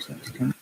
system.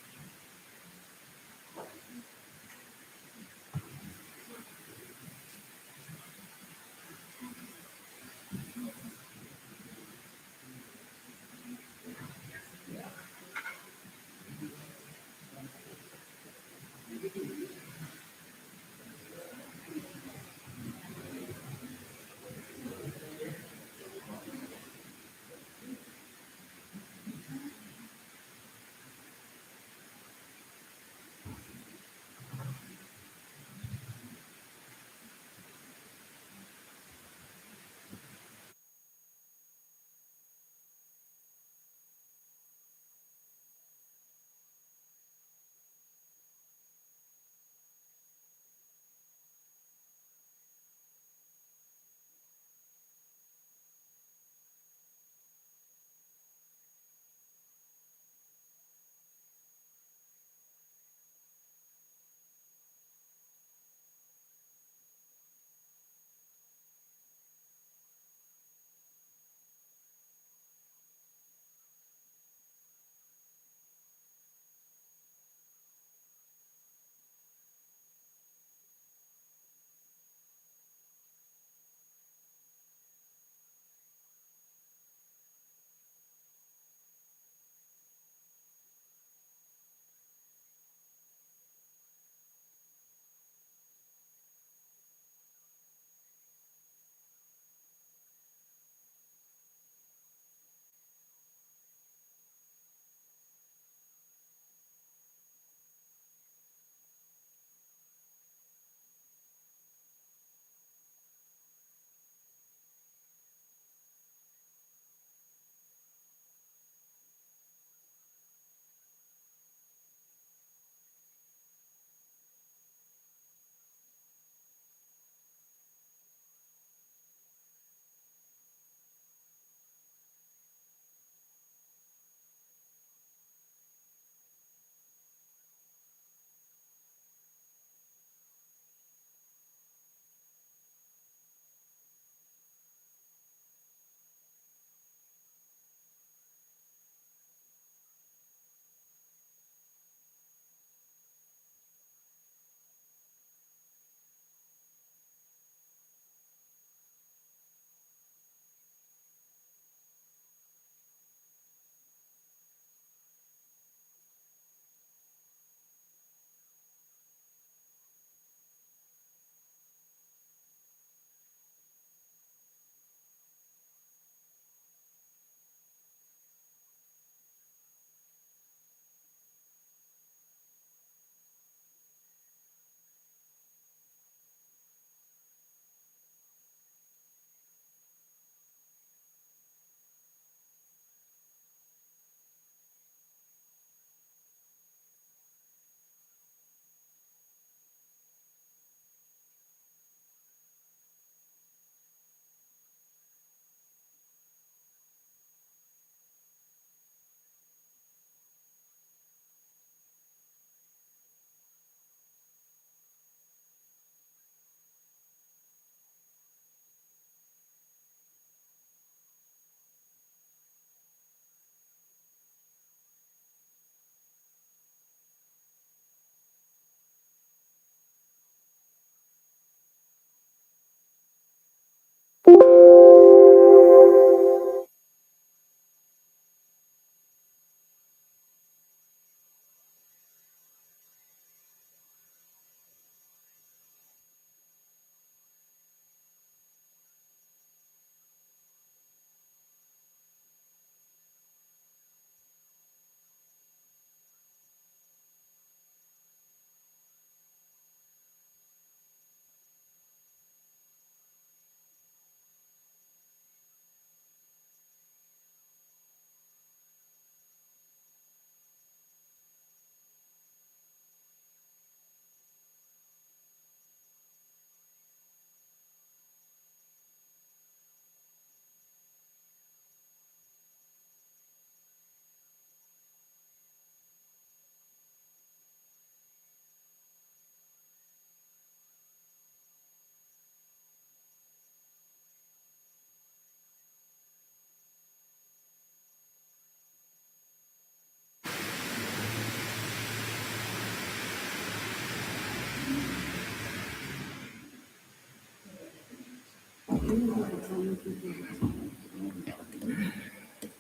All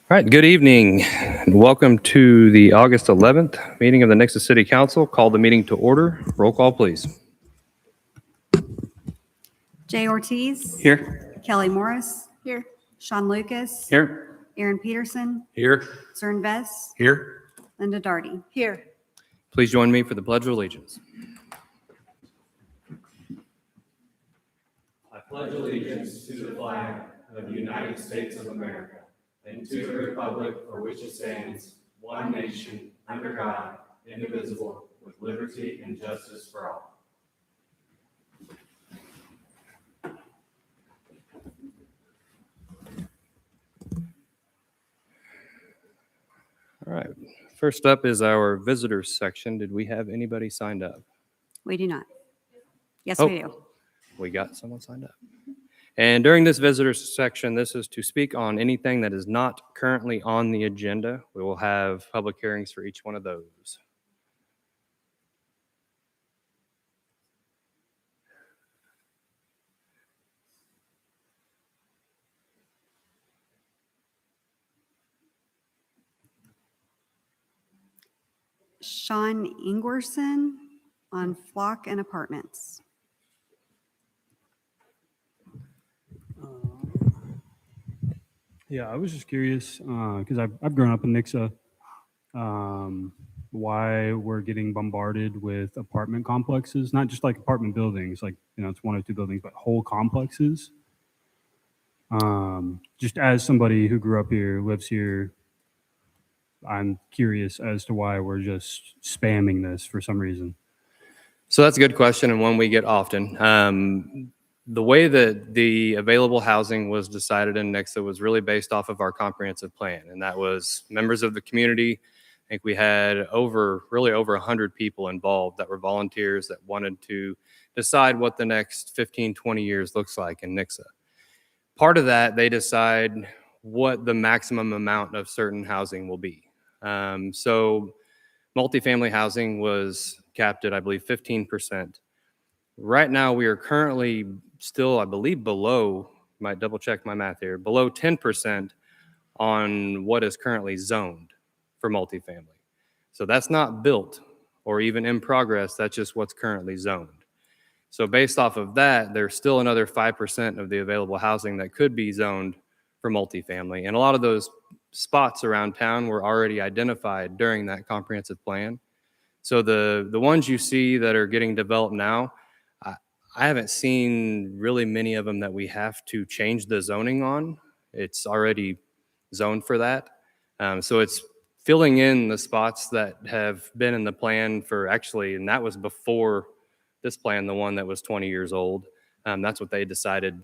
right, good evening. Welcome to the August 11th meeting of the Nixa City Council. Call the meeting to order. Roll call, please. Jay Ortiz. Here. Kelly Morris. Here. Sean Lucas. Here. Aaron Peterson. Here. Cern Vest. Here. Linda Darty. Here. Please join me for the Pledge of Allegiance. I pledge allegiance to the flag of the United States of America and to the republic for which it stands, one nation, under God, indivisible, with liberty and justice for all. All right, first up is our visitors section. Did we have anybody signed up? We do not. Yes, Oh. we do. We got someone signed up. And during this visitors section, this is to speak on anything that is not currently on the agenda. We will have public hearings for each one of those. Sean Ingwerson on Flock and Apartments. Yeah, I was just curious because I've grown up in Nixa. Why we're getting bombarded with apartment complexes, not just like apartment buildings, like it's one or two buildings, but whole complexes. Just as somebody who grew up here, lives here, I'm curious as to why we're just spamming this for some reason. So that's a good question and one we get often. The way that the available housing was decided in Nixa was really based off of our comprehensive plan, and that was members of the community. I think we had over 100 people involved that were volunteers that wanted to decide what the next 15, 20 years looks like in Nixa. Part of that, they decide what the maximum amount of certain housing will be. So multifamily housing was capped at, I believe, 15%. Right now, we are currently still, I believe, below, might double check my math here, below 10% on what is currently zoned for multifamily. So that's not built or even in progress, that's just what's currently zoned. So based off of that, there's still another 5% of the available housing that could be zoned for multifamily. And a lot of those spots around town were already identified during that comprehensive plan. So the ones you see that are getting developed now, I haven't seen really many of them that we have to change the zoning on. It's already zoned for that. So it's filling in the spots that have been in the plan for actually, and that was before this plan, the one that was 20 years old. That's what they decided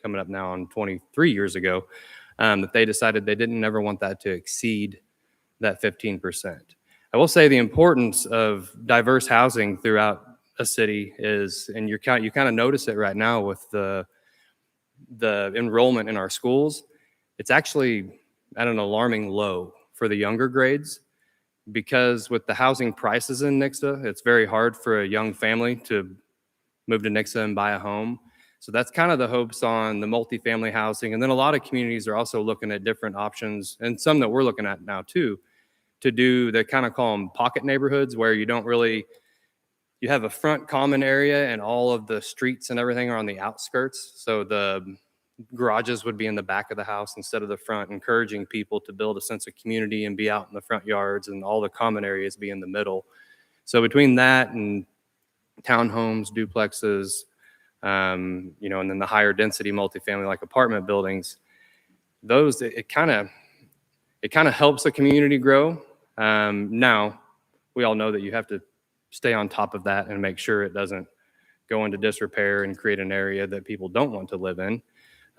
coming up now on 23 years ago, that they decided they didn't ever want that to exceed that 15%. I will say the importance of diverse housing throughout a city is, and you kind of notice it right now with the enrollment in our schools. It's actually at an alarming low for the younger grades, because with the housing prices in Nixa, it's very hard for a young family to move to Nixa and buy a home. So that's kind of the hopes on the multifamily housing. And then a lot of communities are also looking at different options, and some that we're looking at now too, to do, they kind of call them pocket neighborhoods, where you don't really, you have a front common area and all of the streets and everything are on the outskirts. So the garages would be in the back of the house instead of the front, encouraging people to build a sense of community and be out in the front yards, and all the common areas be in the middle. So between that and townhomes, duplexes, and then the higher density multifamily like apartment buildings, those, it kind of helps the community grow. Now, we all know that you have to stay on top of that and make sure it doesn't go into disrepair and create an area that people don't want to live in.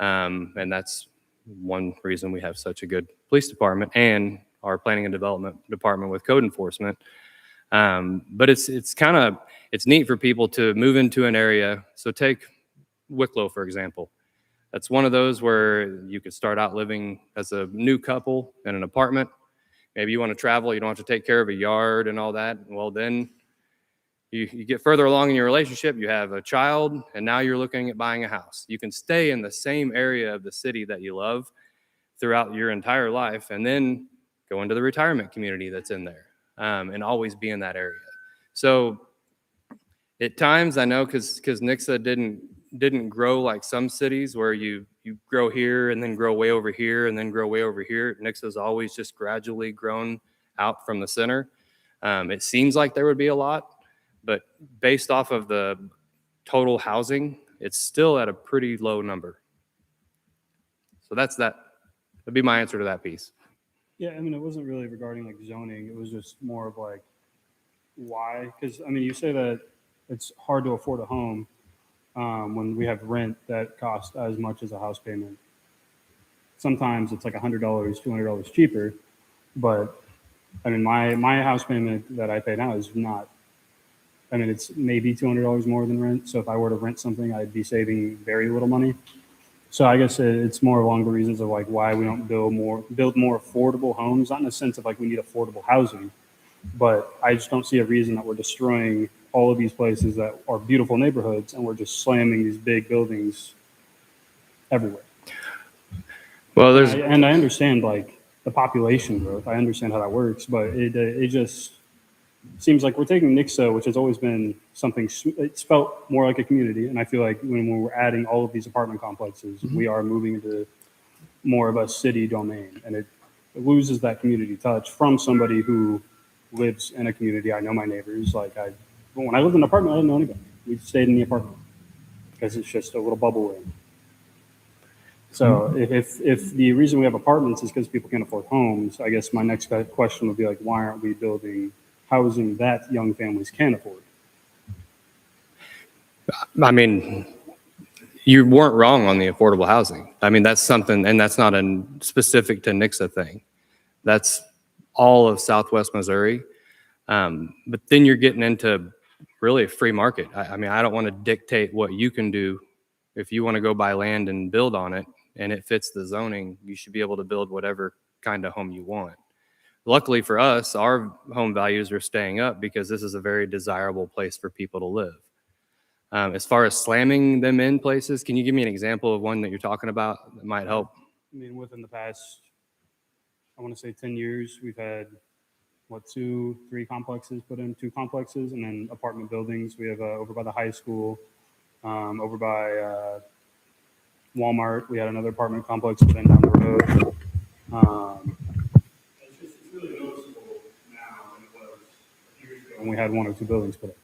And that's one reason we have such a good police department and our planning and development department with code enforcement. But it's neat for people to move into an area. So take Wicklow, for example. That's one of those where you could start out living as a new couple in an apartment. Maybe you want to travel, you don't have to take care of a yard and all that. Well, then You get further along in your relationship, you have a child, and now you're looking at buying a house. You can stay in the same area of the city that you love throughout your entire life, and then go into the retirement community that's in there, and always be in that area. So at times, I know because Nixa didn't grow like some cities where you grow here and then grow way over here and then grow way over here. Nixa's always just gradually grown out from the center. It seems like there would be a lot, but based off of the total housing, it's still at a pretty low number. So that's that. That'd be my answer to that piece. Yeah, I mean, it wasn't really regarding like zoning. It was just more of like why? Because I mean, you say that it's hard to afford a home when we have rent that costs as much as a house payment. Sometimes it's like $100, $200 cheaper, but I mean, my house payment that I pay now is not. I mean, it's maybe $200 more than rent. So if I were to rent something, I'd be saving very little money. So I guess it's more along the reasons of like why we don't build more affordable homes, not in the sense of like we need affordable housing, but I just don't see a reason that we're destroying all of these places that are beautiful neighborhoods and we're just slamming these big buildings everywhere. Well, there's And I understand like the population growth. I understand how that works, but it just seems like we're taking Nixa, which has always been something. It's felt more like a community, and I feel like when we're adding all of these apartment complexes, we are moving into more of a city domain, and it loses that community touch from somebody who lives in a community. I know my neighbors. When I lived in an apartment, I didn't know anybody. We stayed in the apartment because it's just a little bubble ring. So if the reason we have apartments is because people can't afford homes, I guess my next question would be like, why aren't we building housing that young families can afford? I mean, you weren't wrong on the affordable housing. I mean, that's something, and that's not a specific to Nixa thing. That's all of Southwest Missouri. But then you're getting into really a free market. I mean, I don't want to dictate what you can do. If you want to go buy land and build on it and it fits the zoning, you should be able to build whatever kind of home you want. Luckily for us, our home values are staying up because this is a very desirable place for people to live. As far as slamming them in places, can you give me an example of one that you're talking about that might help? I mean, within the past, I want to say 10 years, we've had, 2 complexes put in, 2 complexes, and then apartment buildings. We have over by the high school, over by Walmart. We had another apartment complex put in down the road. It's really noticeable now than it was years ago when we had 1 or 2 buildings put in.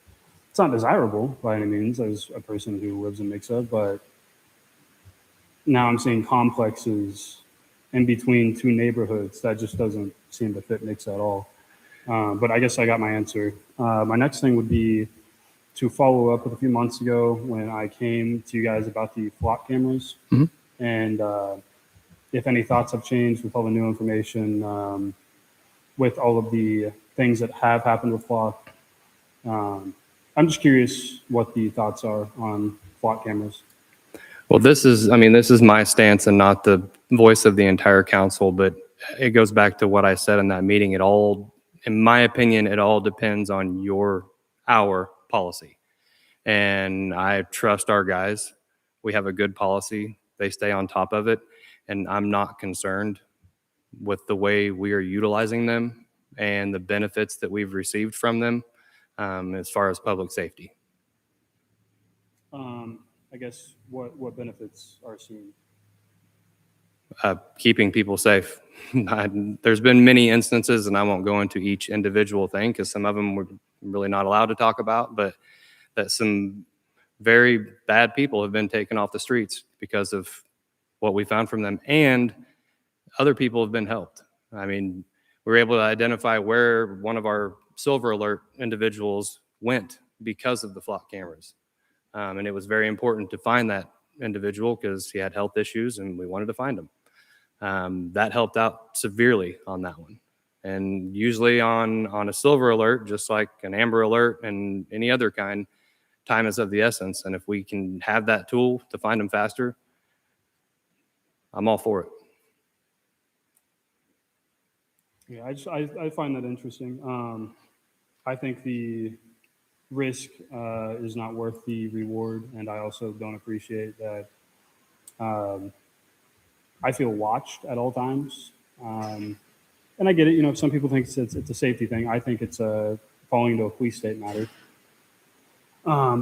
It's not desirable by any means as a person who lives in Nixa, but now I'm seeing complexes in between 2 neighborhoods that just doesn't seem to fit Nixa at all. But I guess I got my answer. My next thing would be to follow up with a few months ago when I came to you guys about the flock cameras. Mhm. And if any thoughts have changed with all the new information, with all of the things that have happened with flock. I'm just curious what the thoughts are on flock cameras. Well, this is my stance and not the voice of the entire council, but it goes back to what I said in that meeting. In my opinion, it all depends on our policy. And I trust our guys. We have a good policy. They stay on top of it. And I'm not concerned with the way we are utilizing them and the benefits that we've received from them as far as public safety. I guess what benefits are seen? Keeping people safe. There's been many instances, and I won't go into each individual thing because some of them we're really not allowed to talk about, but that some very bad people have been taken off the streets because of what we found from them, and other people have been helped. I mean, we were able to identify where one of our silver alert individuals went because of the flock cameras. And it was very important to find that individual because he had health issues and we wanted to find him. That helped out severely on that one. And usually on a silver alert, just like an amber alert and any other kind, time is of the essence. And if we can have that tool to find them faster, I'm all for it. Yeah, I find that interesting. I think risk is not worth the reward, and I also don't appreciate that. I feel watched at all times, and I get it. You know, some people think it's a safety thing. I think it's a falling into a police state matter,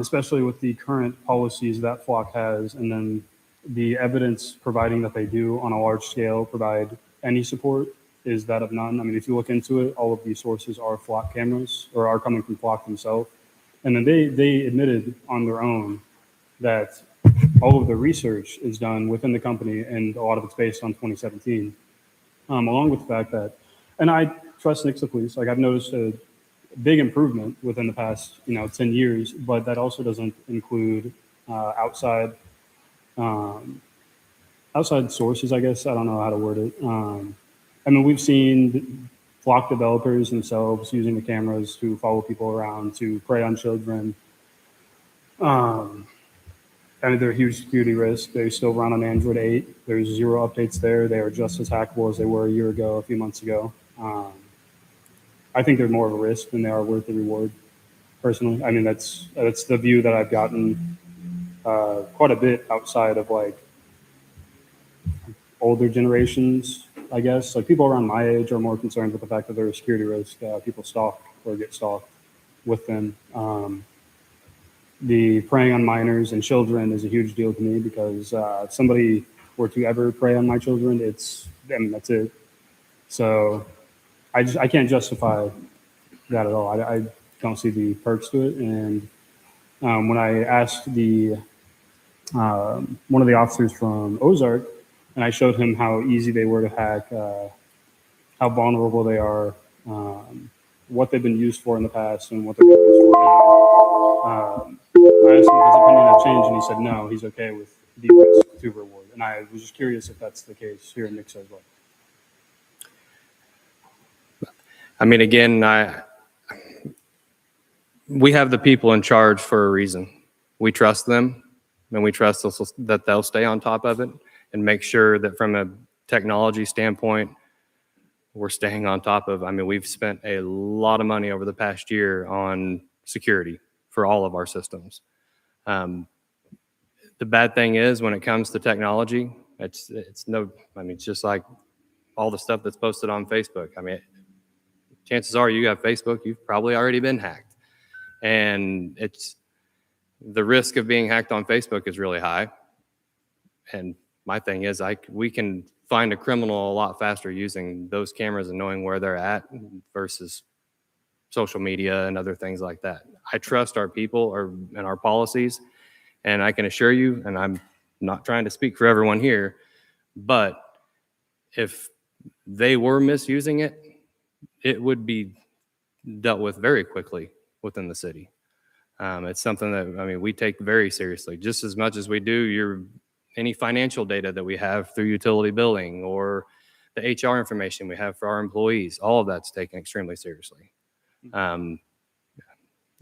especially with the current policies that Flock has, and then the evidence providing that they do on a large scale provide any support is that of none. I mean, if you look into it, all of these sources are Flock cameras or are coming from Flock themselves. And then they admitted on their own that all of the research is done within the company and a lot of it's based on 2017, along with the fact that, and I trust Nixa Police, like I've noticed a big improvement within the past, 10 years, but that also doesn't include outside outside sources, I guess. I don't know how to word it. I mean, we've seen Flock developers themselves using the cameras to follow people around, to prey on children. And they're a huge security risk. They still run on Android 8. There's 0 updates there. They are just as hackable as they were a year ago, a few months ago. I think they're more of a risk than they are worth the reward, personally. I mean, that's the view that I've gotten quite a bit outside of like older generations, I guess. Like people around my age are more concerned with the fact that they're a security risk. People stalk or get stalked with them. The preying on minors and children is a huge deal to me because if somebody were to ever prey on my children, that's it. So I can't justify that at all. I don't see the perks to it. And when I asked one of the officers from Ozark, and I showed him how easy they were to hack, how vulnerable they are, what they've been used for in the past, and what they're being used for now. I asked him if his opinion had changed, and he said no, he's okay with the risk to reward. And I was just curious if that's the case here in Nixa as well. I mean, again, we have the people in charge for a reason. We trust them, and we trust that they'll stay on top of it and make sure that from a technology standpoint, we're staying on top of. I mean, we've spent a lot of money over the past year on security for all of our systems. The bad thing is when it comes to technology, it's just like all the stuff that's posted on Facebook. I mean, chances are you have Facebook, you've probably already been hacked. And the risk of being hacked on Facebook is really high. And my thing is we can find a criminal a lot faster using those cameras and knowing where they're at versus social media and other things like that. I trust our people and our policies, and I can assure you, and I'm not trying to speak for everyone here, but if they were misusing it, it would be dealt with very quickly within the city. It's something that, we take very seriously, just as much as we do any financial data that we have through utility billing or the HR information we have for our employees. All of that's taken extremely seriously.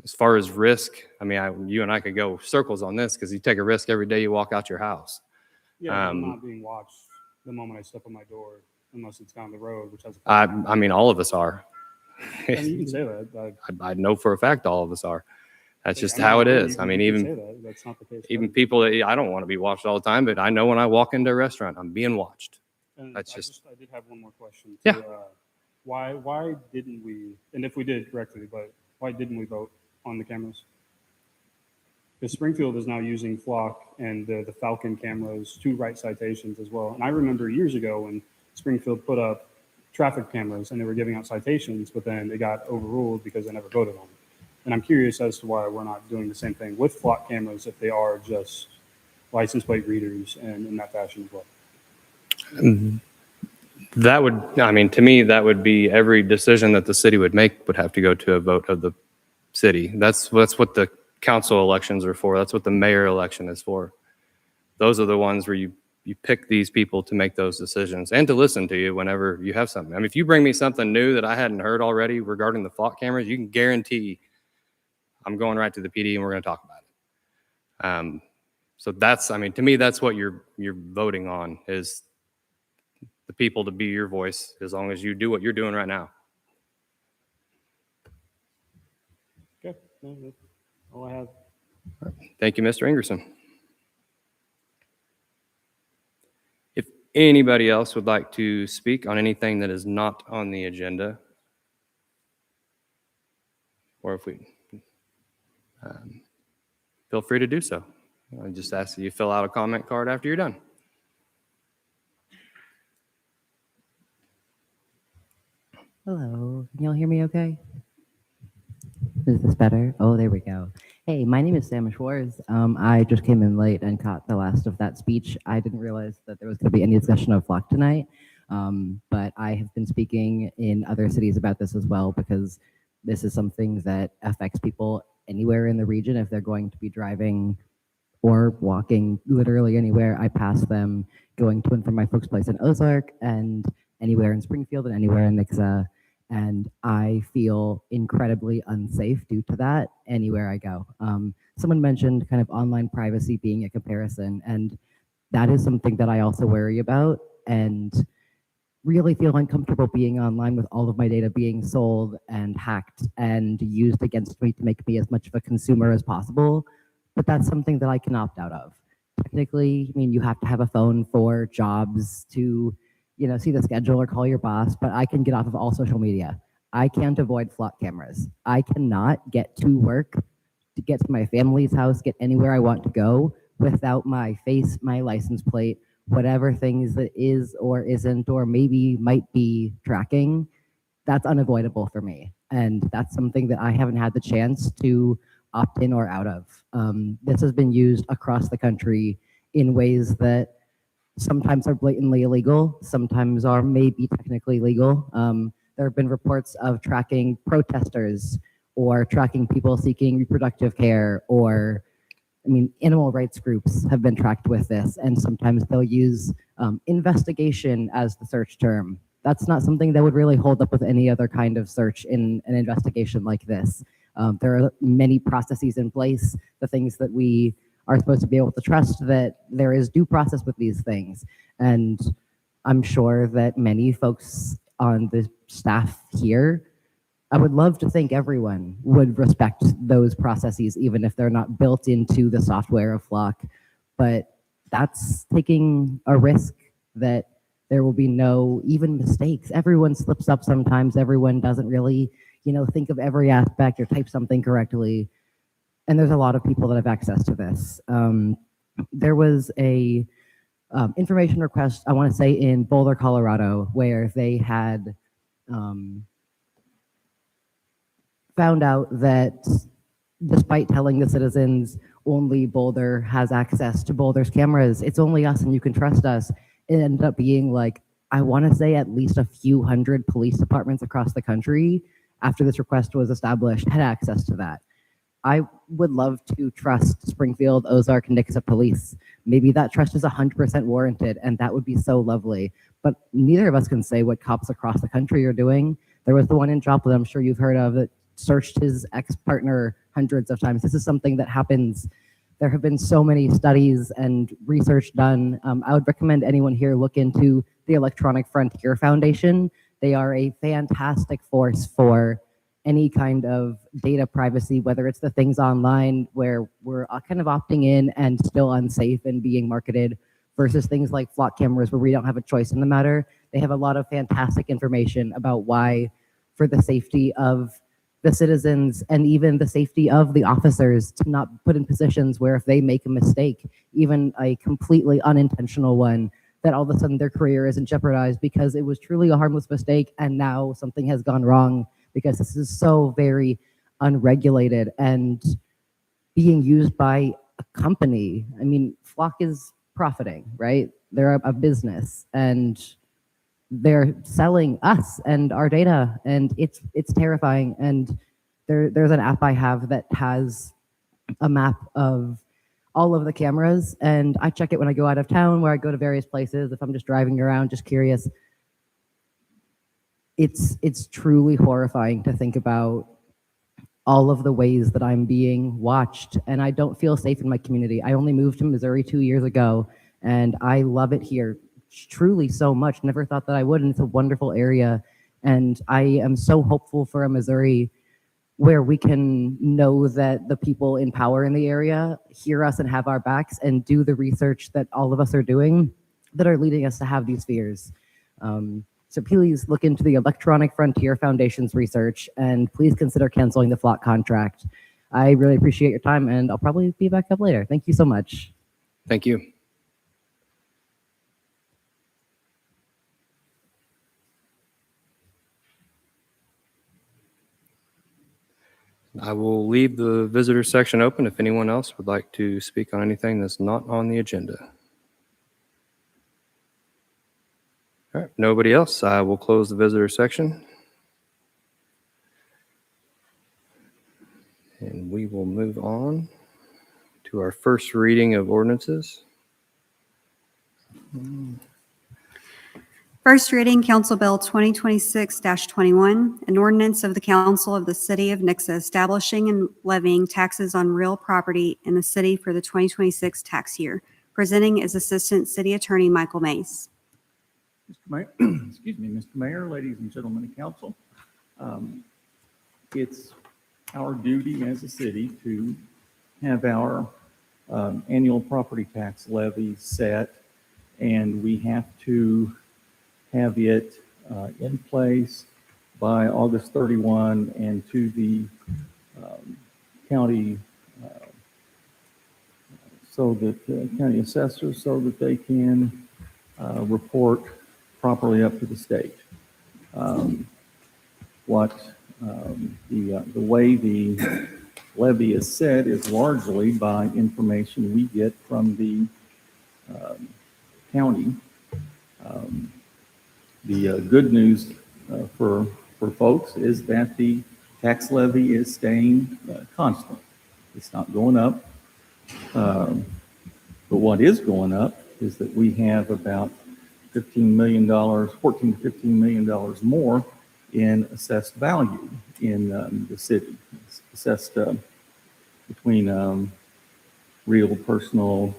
As far as risk, you and I could go circles on this because you take a risk every day you walk out your house. Yeah, I'm not being watched the moment I step on my door, unless it's down the road, which has. All of us are. You can say that. I know for a fact all of us are. That's just how it is. That's not the case. Even people that I don't want to be watched all the time, but I know when I walk into a restaurant, I'm being watched. And I did have one more question. Yeah. Why didn't we? And if we did correctly, but why didn't we vote on the cameras? Because Springfield is now using Flock and the Falcon cameras to write citations as well. And I remember years ago when Springfield put up traffic cameras and they were giving out citations, but then it got overruled because they never voted on it. And I'm curious as to why we're not doing the same thing with Flock cameras if they are just license plate readers and in that fashion as well. That would, to me, that would be every decision that the city would make would have to go to a vote of the city. That's what the council elections are for. That's what the mayor election is for. Those are the ones where you pick these people to make those decisions and to listen to you whenever you have something. If you bring me something new that I hadn't heard already regarding the Flock cameras, you can guarantee I'm going right to the PD and we're going to talk about it. So that's, to me, that's what you're voting on, is the people to be your voice, as long as you do what you're doing right now. Okay, no, that's all I have. Thank you, Mr. Ingerson. If anybody else would like to speak on anything that is not on the agenda, or if we, feel free to do so. I just ask that you fill out a comment card after you're done. Hello, can y'all hear me okay? Is this better? Oh, there we go. Hey, my name is Sam Schwartz. I just came in late and caught the last of that speech. I didn't realize that there was going to be any discussion of Flock tonight, but I have been speaking in other cities about this as well because this is something that affects people anywhere in the region if they're going to be driving or walking literally anywhere. I pass them going to and from my folks' place in Ozark and anywhere in Springfield and anywhere in Nixa. And I feel incredibly unsafe due to that anywhere I go. Someone mentioned kind of online privacy being a comparison, and that is something that I also worry about and really feel uncomfortable being online with all of my data being sold and hacked and used against me to make me as much of a consumer as possible. But that's something that I can opt out of. Technically, I mean, you have to have a phone for jobs to, see the schedule or call your boss, but I can get off of all social media. I can't avoid flock cameras. I cannot get to work, to get to my family's house, get anywhere I want to go without my face, my license plate, whatever things that is or isn't or maybe might be tracking. That's unavoidable for me. And that's something that I haven't had the chance to opt in or out of. This has been used across the country in ways that sometimes are blatantly illegal, sometimes are maybe technically legal. There have been reports of tracking protesters or tracking people seeking reproductive care or, animal rights groups have been tracked with this, and sometimes they'll use investigation as the search term. That's not something that would really hold up with any other kind of search in an investigation like this. There are many processes in place, the things that we are supposed to be able to trust that there is due process with these things. And I'm sure that many folks on the staff here, I would love to think everyone would respect those processes, even if they're not built into the software of Flock. But that's taking a risk that there will be no even mistakes. Everyone slips up sometimes. Everyone doesn't really, think of every aspect or type something correctly. And there's a lot of people that have access to this. There was a information request, I want to say in Boulder, Colorado, where they had found out that despite telling the citizens only Boulder has access to Boulder's cameras, it's only us and you can trust us, it ended up being like, I want to say at least a few hundred police departments across the country after this request was established had access to that. I would love to trust Springfield, Ozark, and Nixa police. Maybe that trust is 100% warranted, and that would be so lovely. But neither of us can say what cops across the country are doing. There was the one in Joplin, I'm sure you've heard of, that searched his ex-partner hundreds of times. This is something that happens. There have been so many studies and research done. I would recommend anyone here look into the Electronic Frontier Foundation. They are a fantastic force for any kind of data privacy, whether it's the things online where we're kind of opting in and still unsafe and being marketed versus things like Flock cameras where we don't have a choice in the matter. They have a lot of fantastic information about why, for the safety of the citizens and even the safety of the officers, to not put in positions where if they make a mistake, even a completely unintentional one, that all of a sudden their career isn't jeopardized because it was truly a harmless mistake and now something has gone wrong because this is so very unregulated and being used by a company. I mean, Flock is profiting, right? They're a business and they're selling us and our data, and it's terrifying. And there's an app I have that has a map of all of the cameras, and I check it when I go out of town, where I go to various places, if I'm just driving around, just curious. It's truly horrifying to think about all of the ways that I'm being watched, and I don't feel safe in my community. I only moved to Missouri 2 years ago, and I love it here truly so much. Never thought that I would, and it's a wonderful area, and I am so hopeful for a Missouri where we can know that the people in power in the area hear us and have our backs and do the research that all of us are doing that are leading us to have these fears. So please look into the Electronic Frontier Foundation's research and please consider canceling the flock contract. I really appreciate your time and I'll probably be back up later. Thank you so much. Thank you. I will leave the visitor section open if anyone else would like to speak on anything that's not on the agenda. All right, nobody else. I will close the visitor section. And we will move on to our first reading of ordinances. First reading, Council Bill 2026-21, an ordinance of the Council of the City of Nixa establishing and levying taxes on real property in the city for the 2026 tax year. Presenting is Assistant City Attorney Michael Mays. Mr. Mayor, excuse me, Mr. Mayor, ladies and gentlemen of council. It's our duty as a city to have our annual property tax levy set, and we have to have it in place by August 31 and to the county so that county assessors so that they can report properly up to the state. The way the levy is set is largely by information we get from the county. The good news for folks is that the tax levy is staying constant. It's not going up. But what is going up is that we have about $14 to $15 million more in assessed value in the city. It's assessed between real, personal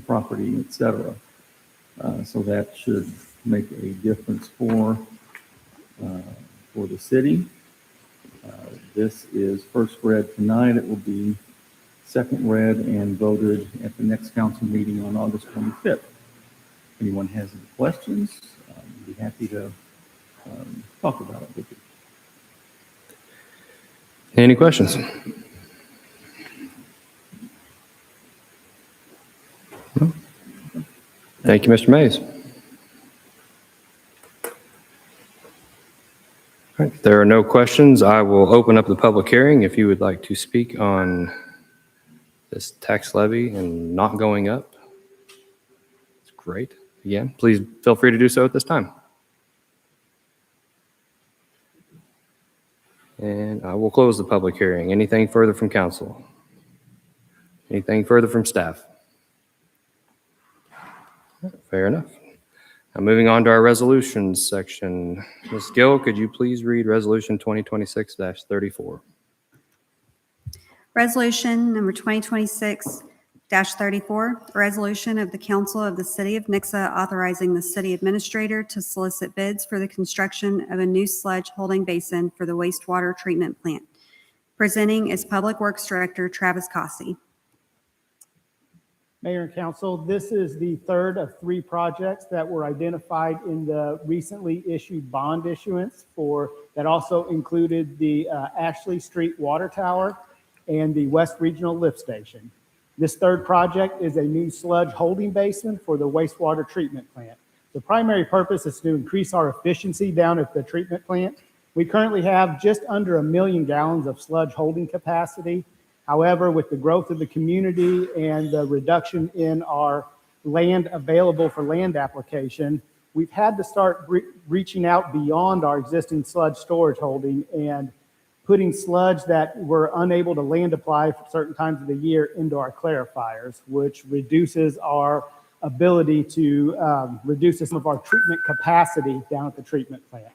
property, et cetera. So that should make a difference for the city. This is first read tonight. It will be second read and voted at the next council meeting on August 25th. If anyone has any questions, I'd be happy to talk about it with you. Any questions? No? Thank you, Mr. Mays. All right, if there are no questions, I will open up the public hearing. If you would like to speak on this tax levy and not going up, it's great. Again, please feel free to do so at this time. And I will close the public hearing. Anything further from council? Anything further from staff? Fair enough. Now moving on to our resolutions section. Ms. Gill, could you please read resolution 2026-34? Resolution number 2026-34, a resolution of the Council of the City of Nixa authorizing the city administrator to solicit bids for the construction of a new sludge holding basin for the wastewater treatment plant. Presenting is Public Works Director Travis Cossey. Mayor and Council, this is the third of three projects that were identified in the recently issued bond issuance that also included the Ashley Street Water Tower and the West Regional Lift Station. This third project is a new sludge holding basin for the wastewater treatment plant. The primary purpose is to increase our efficiency down at the treatment plant. We currently have just under 1 million gallons of sludge holding capacity. However, with the growth of the community and the reduction in our land available for land application, we've had to start reaching out beyond our existing sludge storage holding and putting sludge that we're unable to land apply for certain times of the year into our clarifiers, which reduces our ability to reduce some of our treatment capacity down at the treatment plant.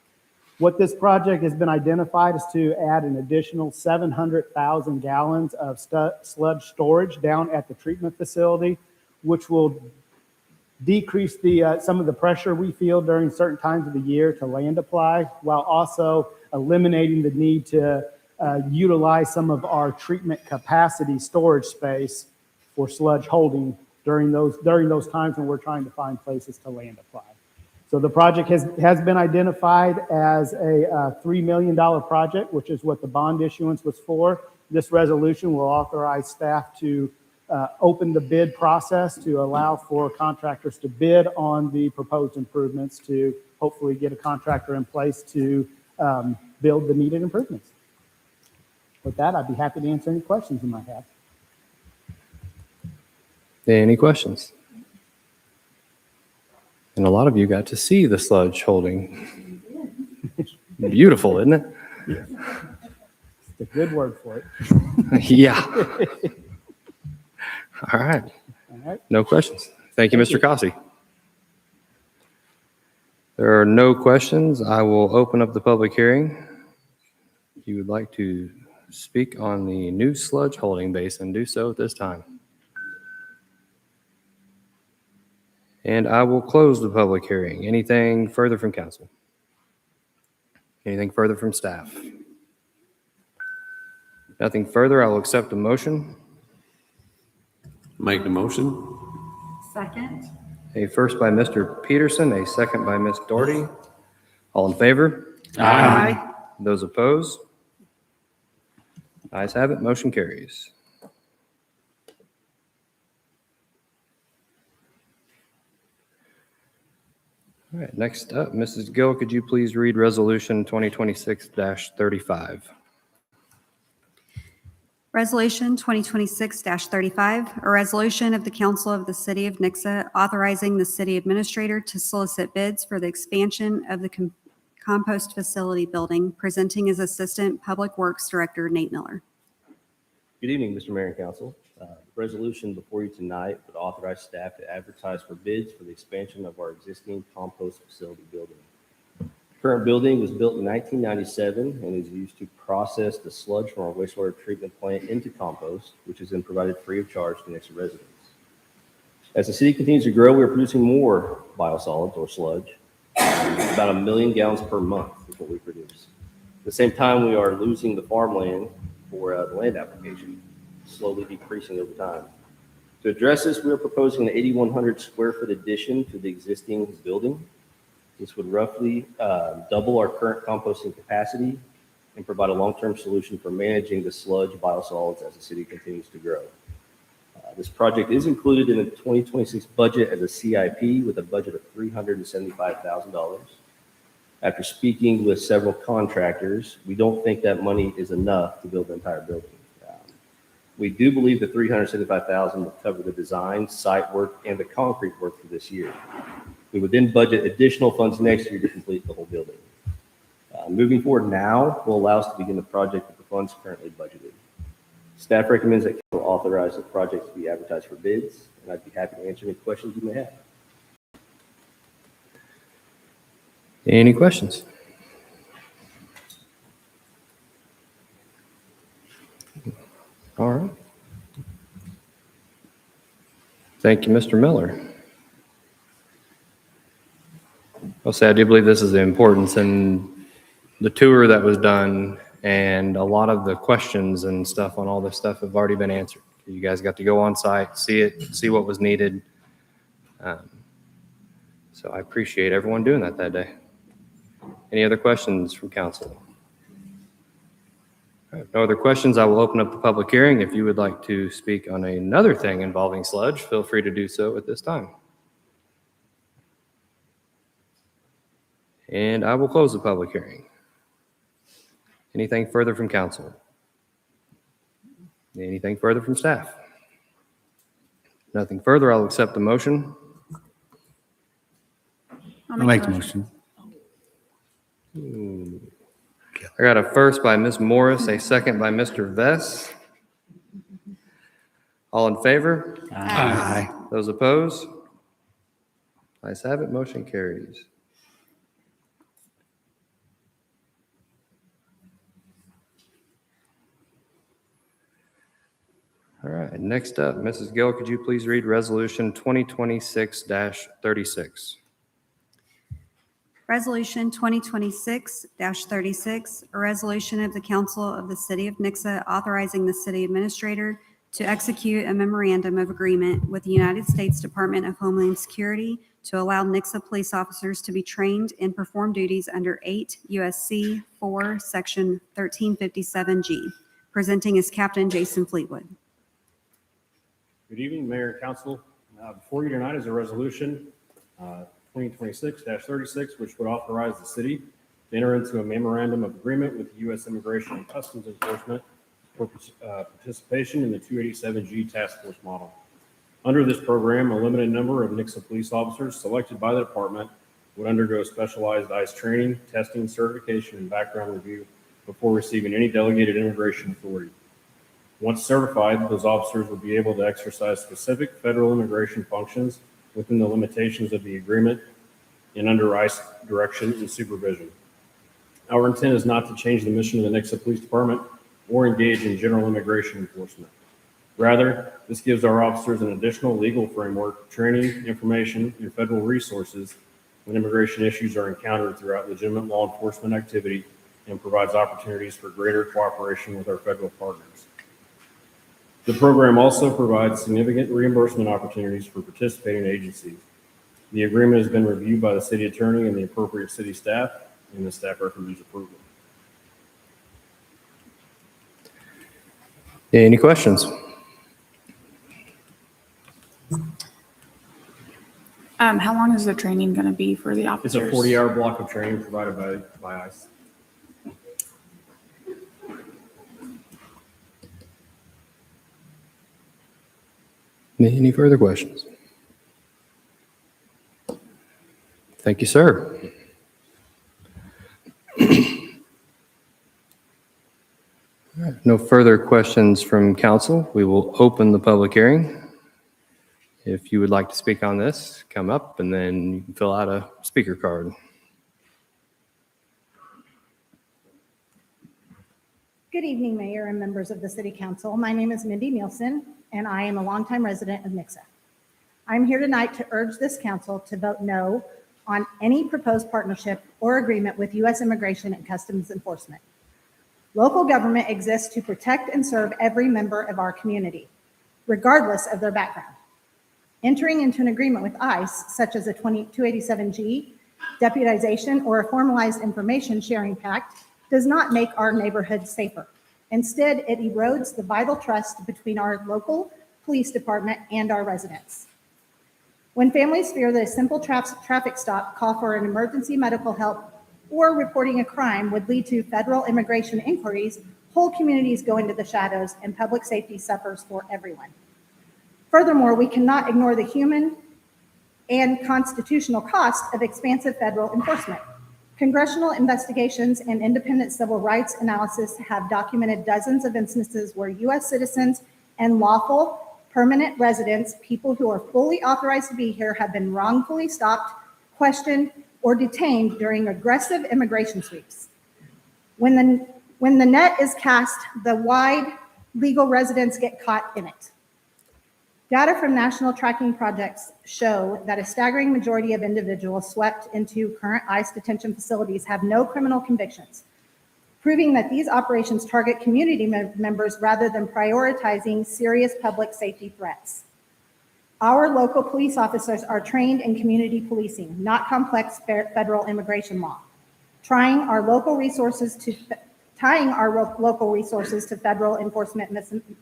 What this project has been identified is to add an additional 700,000 gallons of sludge storage down at the treatment facility, which will decrease some of the pressure we feel during certain times of the year to land apply, while also eliminating the need to utilize some of our treatment capacity storage space for sludge holding during those times when we're trying to find places to land apply. So the project has been identified as a $3 million project, which is what the bond issuance was for. This resolution will authorize staff to open the bid process to allow for contractors to bid on the proposed improvements to hopefully get a contractor in place to build the needed improvements. With that, I'd be happy to answer any questions you might have. Any questions? And a lot of you got to see the sludge holding. Beautiful, isn't it? It's a good word for it. Yeah. All right. All right. No questions. Thank you, Thank Mr. you. Cossey. There are no questions. I will open up the public hearing. If you would like to speak on the new sludge holding basin, do so at this time. And I will close the public hearing. Anything further from council? Anything further from staff? Nothing further. I will accept a motion. Make the motion. Second. A first by Mr. Peterson, a second by Ms. Doherty. All in favor? Aye. Those opposed? Ayes have it. Motion carries. All right, next up, Mrs. Gill, could you please read Resolution 2026-35? Resolution 2026-35, a resolution of the Council of the City of Nixa authorizing the city administrator to solicit bids for the expansion of the compost facility building, presenting as Assistant Public Works Director Nate Miller. Good evening, Mr. Mayor and Council. The resolution before you tonight would authorize staff to advertise for bids for the expansion of our existing compost facility building. The current building was built in 1997 and is used to process the sludge from our wastewater treatment plant into compost, which is then provided free of charge to Nixa residents. As the city continues to grow, we are producing more biosolids or sludge. About 1 million gallons per month is what we produce. At the same time, we are losing the farmland for the land application, slowly decreasing over time. To address this, we are proposing an 8,100 square foot addition to the existing building. This would roughly double our current composting capacity and provide a long-term solution for managing the sludge biosolids as the city continues to grow. This project is included in the 2026 budget as a CIP with a budget of $375,000. After speaking with several contractors, we don't think that money is enough to build the entire building. We do believe the $375,000 will cover the design, site work, and the concrete work for this year. We would then budget additional funds next year to complete the whole building. Moving forward now will allow us to begin the project with the funds currently budgeted. Staff recommends that council authorize the project to be advertised for bids, and I'd be happy to answer any questions you may have. Any questions? All right. Thank you, Mr. Miller. I'll say I do believe this is the importance in the tour that was done, and a lot of the questions and stuff on all this stuff have already been answered. You guys got to go on site, see it, see what was needed. So I appreciate everyone doing that day. Any other questions from council? All right, no other questions. I will open up the public hearing. If you would like to speak on another thing involving sludge, feel free to do so at this time. And I will close the public hearing. Anything further from council? Anything further from staff? Nothing further. I'll accept the motion. I'll I'll make the motion. I got a first by Ms. Morris, a second by Mr. Vess. All in favor? Aye. Those opposed? Ayes have it. Motion carries. All right, next up, Mrs. Gill, could you please read Resolution 2026-36? Resolution 2026-36, a resolution of the Council of the City of Nixa authorizing the city administrator to execute a memorandum of agreement with the United States Department of Homeland Security to allow Nixa police officers to be trained and perform duties under 8 USC 4, Section 1357G. Presenting is Captain Jason Fleetwood. Good evening, Mayor and Council. Before you tonight is a resolution, 2026-36, which would authorize the city to enter into a memorandum of agreement with the U.S. Immigration and Customs Enforcement for participation in the 287G task force model. Under this program, a limited number of Nixa police officers selected by the department would undergo specialized ICE training, testing, certification, and background review before receiving any delegated immigration authority. Once certified, those officers would be able to exercise specific federal immigration functions within the limitations of the agreement and under ICE direction and supervision. Our intent is not to change the mission of the Nixa Police Department or engage in general immigration enforcement. Rather, this gives our officers an additional legal framework, training, information, and federal resources when immigration issues are encountered throughout legitimate law enforcement activity and provides opportunities for greater cooperation with our federal partners. The program also provides significant reimbursement opportunities for participating agencies. The agreement has been reviewed by the city attorney and the appropriate city staff, and the staff recommends approval. Any questions? How long is the training going to be for the It's officers? a 40-hour block of training provided by ICE. Any further questions? Thank you, sir. All right, no further questions from council. We will open the public hearing. If you would like to speak on this, come up and then you can fill out a speaker card. Good evening, Mayor and members of the City Council. My name is Mindy Nielsen, and I am a longtime resident of Nixa. I'm here tonight to urge this council to vote no on any proposed partnership or agreement with U.S. Immigration and Customs Enforcement. Local government exists to protect and serve every member of our community, regardless of their background. Entering into an agreement with ICE, such as a 287G, deputization, or a formalized information sharing pact, does not make our neighborhoods safer. Instead, it erodes the vital trust between our local police department and our residents. When families fear that a simple traffic stop, call for an emergency medical help, or reporting a crime would lead to federal immigration inquiries, whole communities go into the shadows and public safety suffers for everyone. Furthermore, we cannot ignore the human and constitutional cost of expansive federal enforcement. Congressional investigations and independent civil rights analysis have documented dozens of instances where U.S. citizens and lawful permanent residents, people who are fully authorized to be here, have been wrongfully stopped, questioned, or detained during aggressive immigration sweeps. When the net is cast, the wide legal residents get caught in it. Data from national tracking projects show that a staggering majority of individuals swept into current ICE detention facilities have no criminal convictions, proving that these operations target community members rather than prioritizing serious public safety threats. Our local police officers are trained in community policing, not complex federal immigration law. Tying our local resources to federal enforcement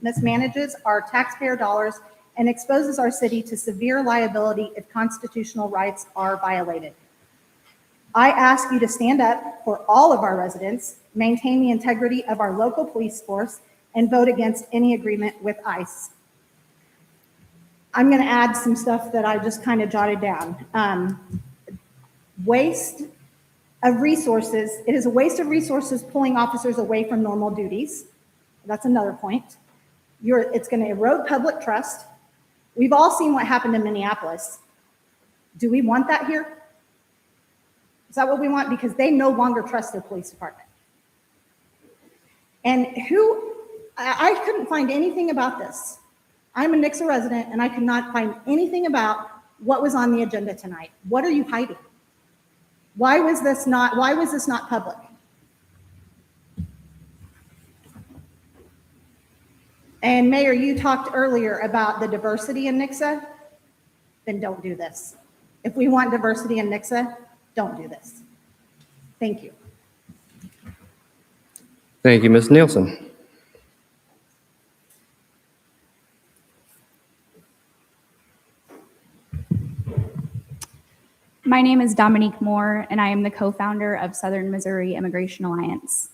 mismanages our taxpayer dollars and exposes our city to severe liability if constitutional rights are violated. I ask you to stand up for all of our residents, maintain the integrity of our local police force, and vote against any agreement with ICE. I'm going to add some stuff that I just kind of jotted down. Waste of resources. It is a waste of resources pulling officers away from normal duties. That's another point. It's going to erode public trust. We've all seen what happened in Minneapolis. Do we want that here? Is that what we want? Because they no longer trust their police department. And I couldn't find anything about this. I'm a Nixa resident, and I could not find anything about what was on the agenda tonight. What are you hiding? Why was this not public? And Mayor, you talked earlier about the diversity in Nixa. Then don't do this. If we want diversity in Nixa, don't do this. Thank you. Thank you, Ms. Nielsen. My name is Dominique Moore, and I am the co-founder of Southern Missouri Immigration Alliance.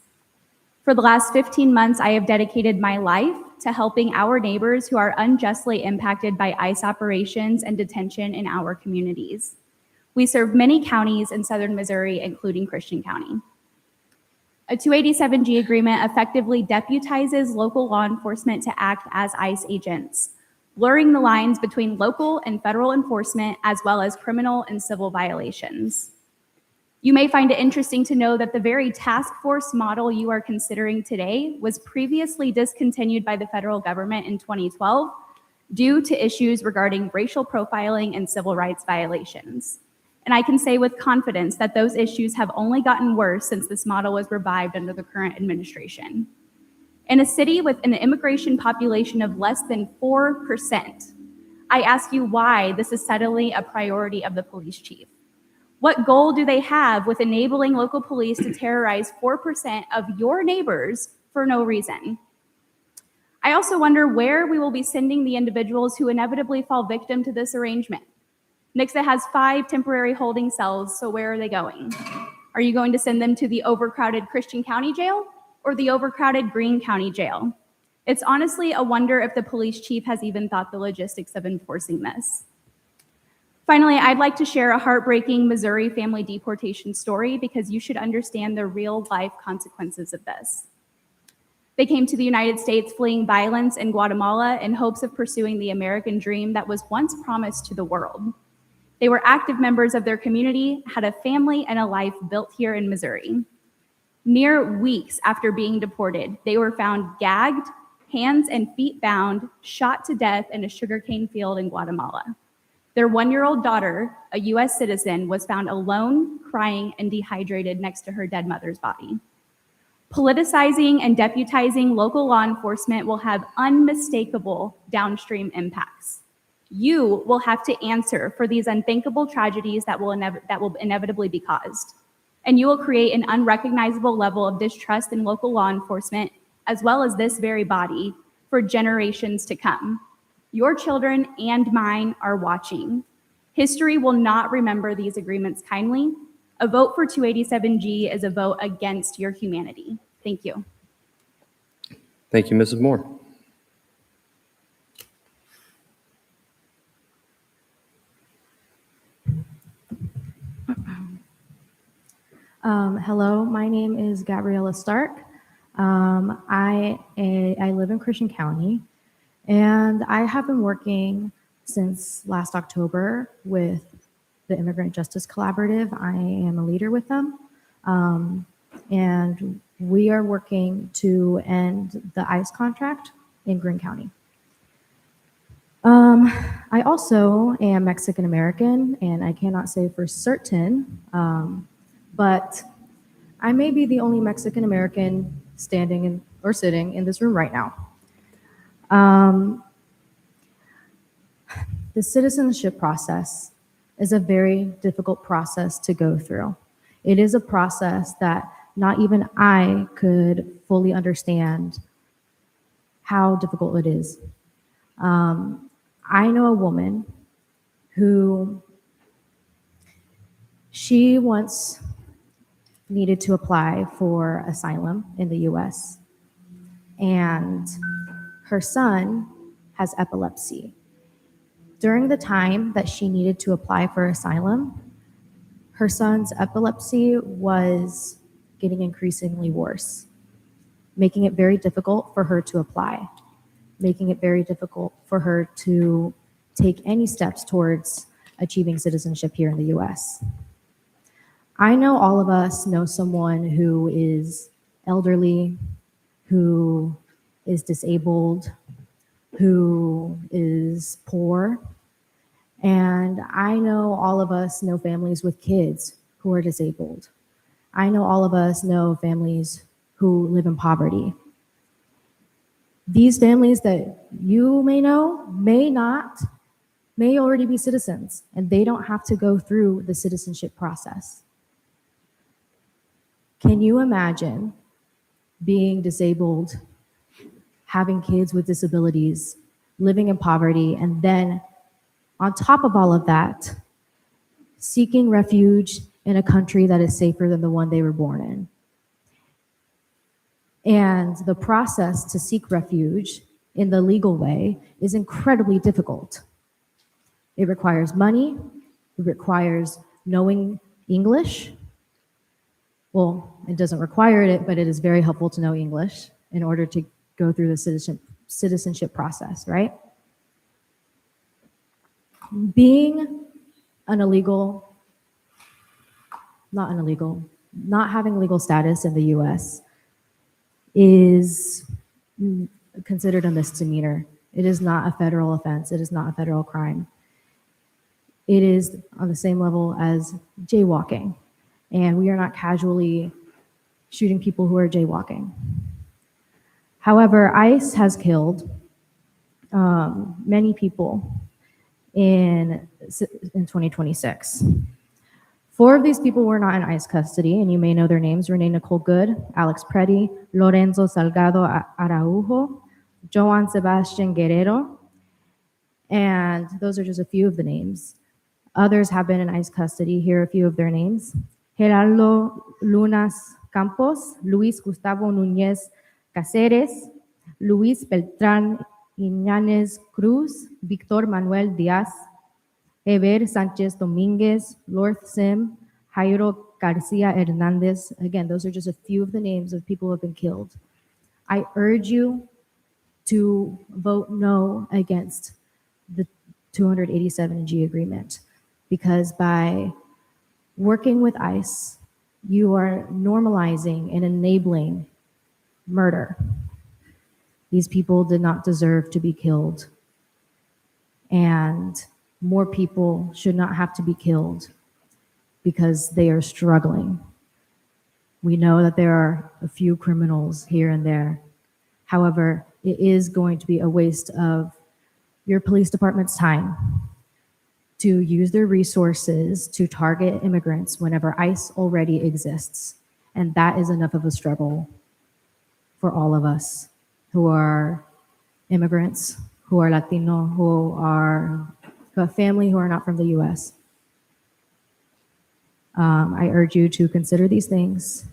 For the last 15 months, I have dedicated my life to helping our neighbors who are unjustly impacted by ICE operations and detention in our communities. We serve many counties in Southern Missouri, including Christian County. A 287G agreement effectively deputizes local law enforcement to act as ICE agents, blurring the lines between local and federal enforcement, as well as criminal and civil violations. You may find it interesting to know that the very task force model you are considering today was previously discontinued by the federal government in 2012 due to issues regarding racial profiling and civil rights violations. And I can say with confidence that those issues have only gotten worse since this model was revived under the current administration. In a city with an immigration population of less than 4%, I ask you why this is suddenly a priority of the police chief. What goal do they have with enabling local police to terrorize 4% of your neighbors for no reason? I also wonder where we will be sending the individuals who inevitably fall victim to this arrangement. Nixa has 5 temporary holding cells, so where are they going? Are you going to send them to the overcrowded Christian County Jail or the overcrowded Greene County Jail? It's honestly a wonder if the police chief has even thought the logistics of enforcing this. Finally, I'd like to share a heartbreaking Missouri family deportation story because you should understand the real life consequences of this. They came to the United States fleeing violence in Guatemala in hopes of pursuing the American dream that was once promised to the world. They were active members of their community, had a family and a life built here in Missouri. Mere weeks after being deported, they were found gagged, hands and feet bound, shot to death in a sugarcane field in Guatemala. Their 1-year-old daughter, a US citizen, was found alone, crying, and dehydrated next to her dead mother's body. Politicizing and deputizing local law enforcement will have unmistakable downstream impacts. You will have to answer for these unthinkable tragedies that will inevitably be caused. And you will create an unrecognizable level of distrust in local law enforcement, as well as this very body, for generations to come. Your children and mine are watching. History will not remember these agreements kindly. A vote for 287G is a vote against your humanity. Thank you. Thank you, Mrs. Moore. Hello, my name is Gabriella Stark. I live in Christian County, and I have been working since last October with the Immigrant Justice Collaborative. I am a leader with them, and we are working to end the ICE contract in Greene County. I also am Mexican American, and I cannot say for certain, but I may be the only Mexican American standing or sitting in this room right now. The citizenship process is a very difficult process to go through. It is a process that not even I could fully understand how difficult it is. I know a woman who she once needed to apply for asylum in the US, and her son has epilepsy. During the time that she needed to apply for asylum, her son's epilepsy was getting increasingly worse, making it very difficult for her to apply, making it very difficult for her to take any steps towards achieving citizenship here in the US. I know all of us know someone who is elderly, who is disabled, who is poor, and I know all of us know families with kids who are disabled. I know all of us know families who live in poverty. These families that you may know may already be citizens, and they don't have to go through the citizenship process. Can you imagine being disabled, having kids with disabilities, living in poverty, and then on top of all of that, seeking refuge in a country that is safer than the one they were born in? And the process to seek refuge in the legal way is incredibly difficult. It requires money, it requires knowing English. Well, it doesn't require it, but it is very helpful to know English in order to go through the citizenship process, right? Being not having legal status in the US is considered a misdemeanor. It is not a federal offense. It is not a federal crime. It is on the same level as jaywalking. And we are not casually shooting people who are jaywalking. However, ICE has killed many people in 2026. 4 of these people were not in ICE custody, and you may know their names: Renee Nicole Good, Alex Preddy, Lorenzo Salgado Araujo, Joan Sebastian Guerrero, and those are just a few of the names. Others have been in ICE custody. Here are a few of their names: Gerardo Lunas Campos, Luis Gustavo Núñez Cáceres, Luis Beltrán Iñánez Cruz, Víctor Manuel Díaz, Eber Sánchez Domínguez, Lord Sim, Jairo Garcia Hernandez. Again, those are just a few of the names of people who have been killed. I urge you to vote no against the 287G agreement, because by working with ICE, you are normalizing and enabling murder. These people did not deserve to be killed, and more people should not have to be killed because they are struggling. We know that there are a few criminals here and there. However, it is going to be a waste of your police department's time to use their resources to target immigrants whenever ICE already exists. And that is enough of a struggle for all of us who are immigrants, who are Latino, who are a family who are not from the US. I urge you to consider these things.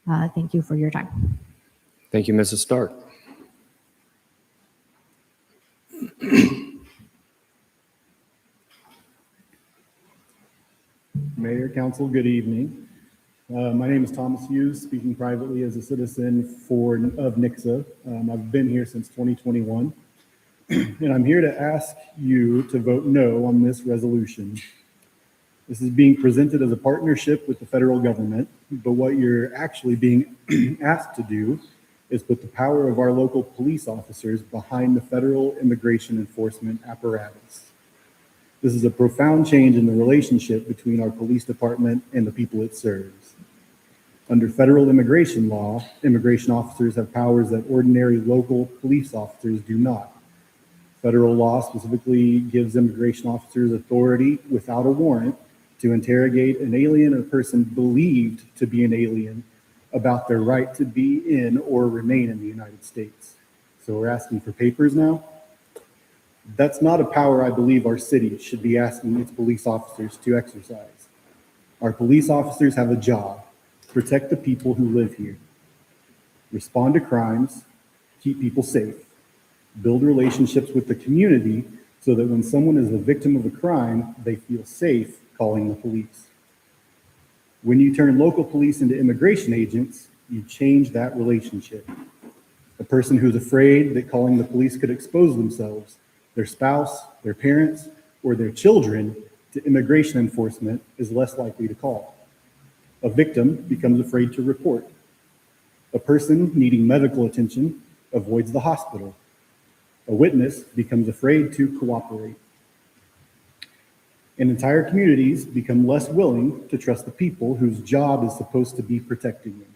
Thank you for your time. Thank you, Mrs. Stark. Mayor, Council, good evening. My name is Thomas Hughes, speaking privately as a citizen of Nixa. I've been here since 2021, and I'm here to ask you to vote no on this resolution. This is being presented as a partnership with the federal government, but what you're actually being asked to do is put the power of our local police officers behind the federal immigration enforcement apparatus. This is a profound change in the relationship between our police department and the people it serves. Under federal immigration law, immigration officers have powers that ordinary local police officers do not. Federal law specifically gives immigration officers authority without a warrant to interrogate an alien or person believed to be an alien about their right to be in or remain in the United States. So we're asking for papers now? That's not a power I believe our city should be asking its police officers to exercise. Our police officers have a job: protect the people who live here, respond to crimes, keep people safe, build relationships with the community so that when someone is a victim of a crime, they feel safe calling the police. When you turn local police into immigration agents, you change that relationship. A person who's afraid that calling the police could expose themselves, their spouse, their parents, or their children to immigration enforcement is less likely to call. A victim becomes afraid to report. A person needing medical attention avoids the hospital. A witness becomes afraid to cooperate. and entire communities become less willing to trust the people whose job is supposed to be protecting them.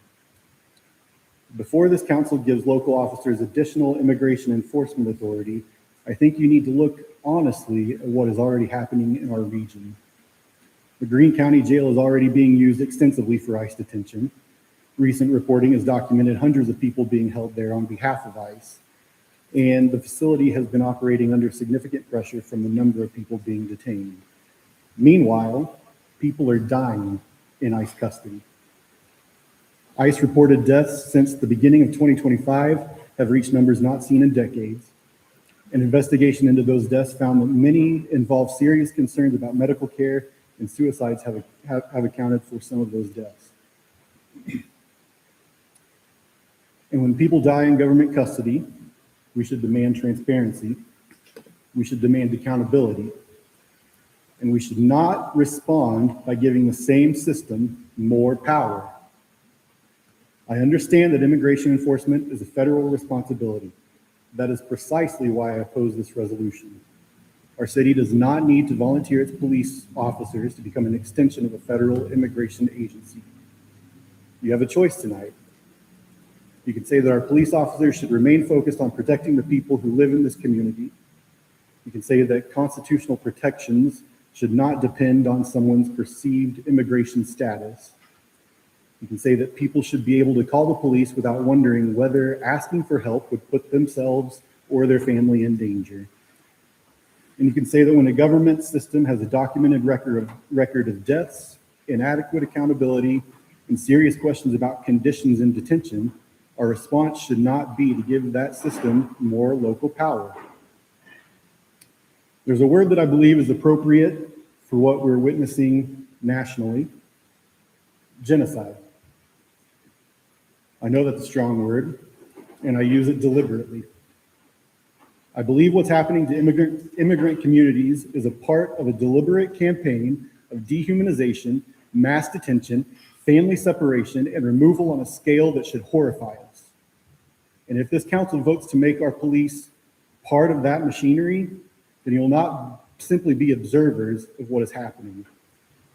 Before this council gives local officers additional immigration enforcement authority, I think you need to look honestly at what is already happening in our region. The Greene County Jail is already being used extensively for ICE detention. Recent reporting has documented hundreds of people being held there on behalf of ICE, and the facility has been operating under significant pressure from the number of people being detained. Meanwhile, people are dying in ICE custody. ICE reported deaths since the beginning of 2025 have reached numbers not seen in decades. An investigation into those deaths found that many involve serious concerns about medical care, and suicides have accounted for some of those deaths. And when people die in government custody, we should demand transparency, we should demand accountability, and we should not respond by giving the same system more power. I understand that immigration enforcement is a federal responsibility. That is precisely why I oppose this resolution. Our city does not need to volunteer its police officers to become an extension of a federal immigration agency. You have a choice tonight. You can say that our police officers should remain focused on protecting the people who live in this community. You can say that constitutional protections should not depend on someone's perceived immigration status. You can say that people should be able to call the police without wondering whether asking for help would put themselves or their family in danger. And you can say that when a government system has a documented record of deaths, inadequate accountability, and serious questions about conditions in detention, our response should not be to give that system more local power. There's a word that I believe is appropriate for what we're witnessing nationally: genocide. I know that's a strong word, and I use it deliberately. I believe what's happening to immigrant communities is a part of a deliberate campaign of dehumanization, mass detention, family separation, and removal on a scale that should horrify us. And if this council votes to make our police part of that machinery, then you will not simply be observers of what is happening.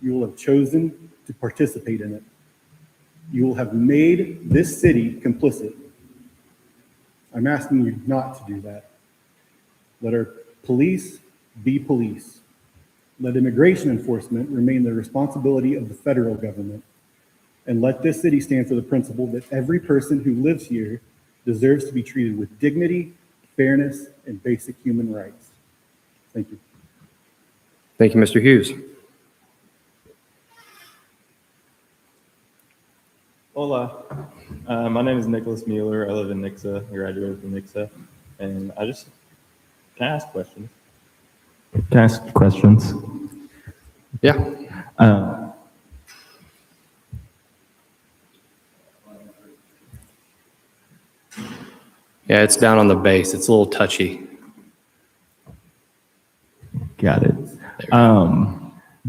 You will have chosen to participate in it. You will have made this city complicit. I'm asking you not to do that. Let our police be police. Let immigration enforcement remain the responsibility of the federal government. And let this city stand for the principle that every person who lives here deserves to be treated with dignity, fairness, and basic human rights. Thank you. Thank you, Mr. Hughes. Hola, my name is Nicholas Mueller. I live in Nixa. I graduated from Nixa, and can I ask questions? Can I ask questions? Yeah. Yeah, it's down on the base. It's a little touchy. Got it.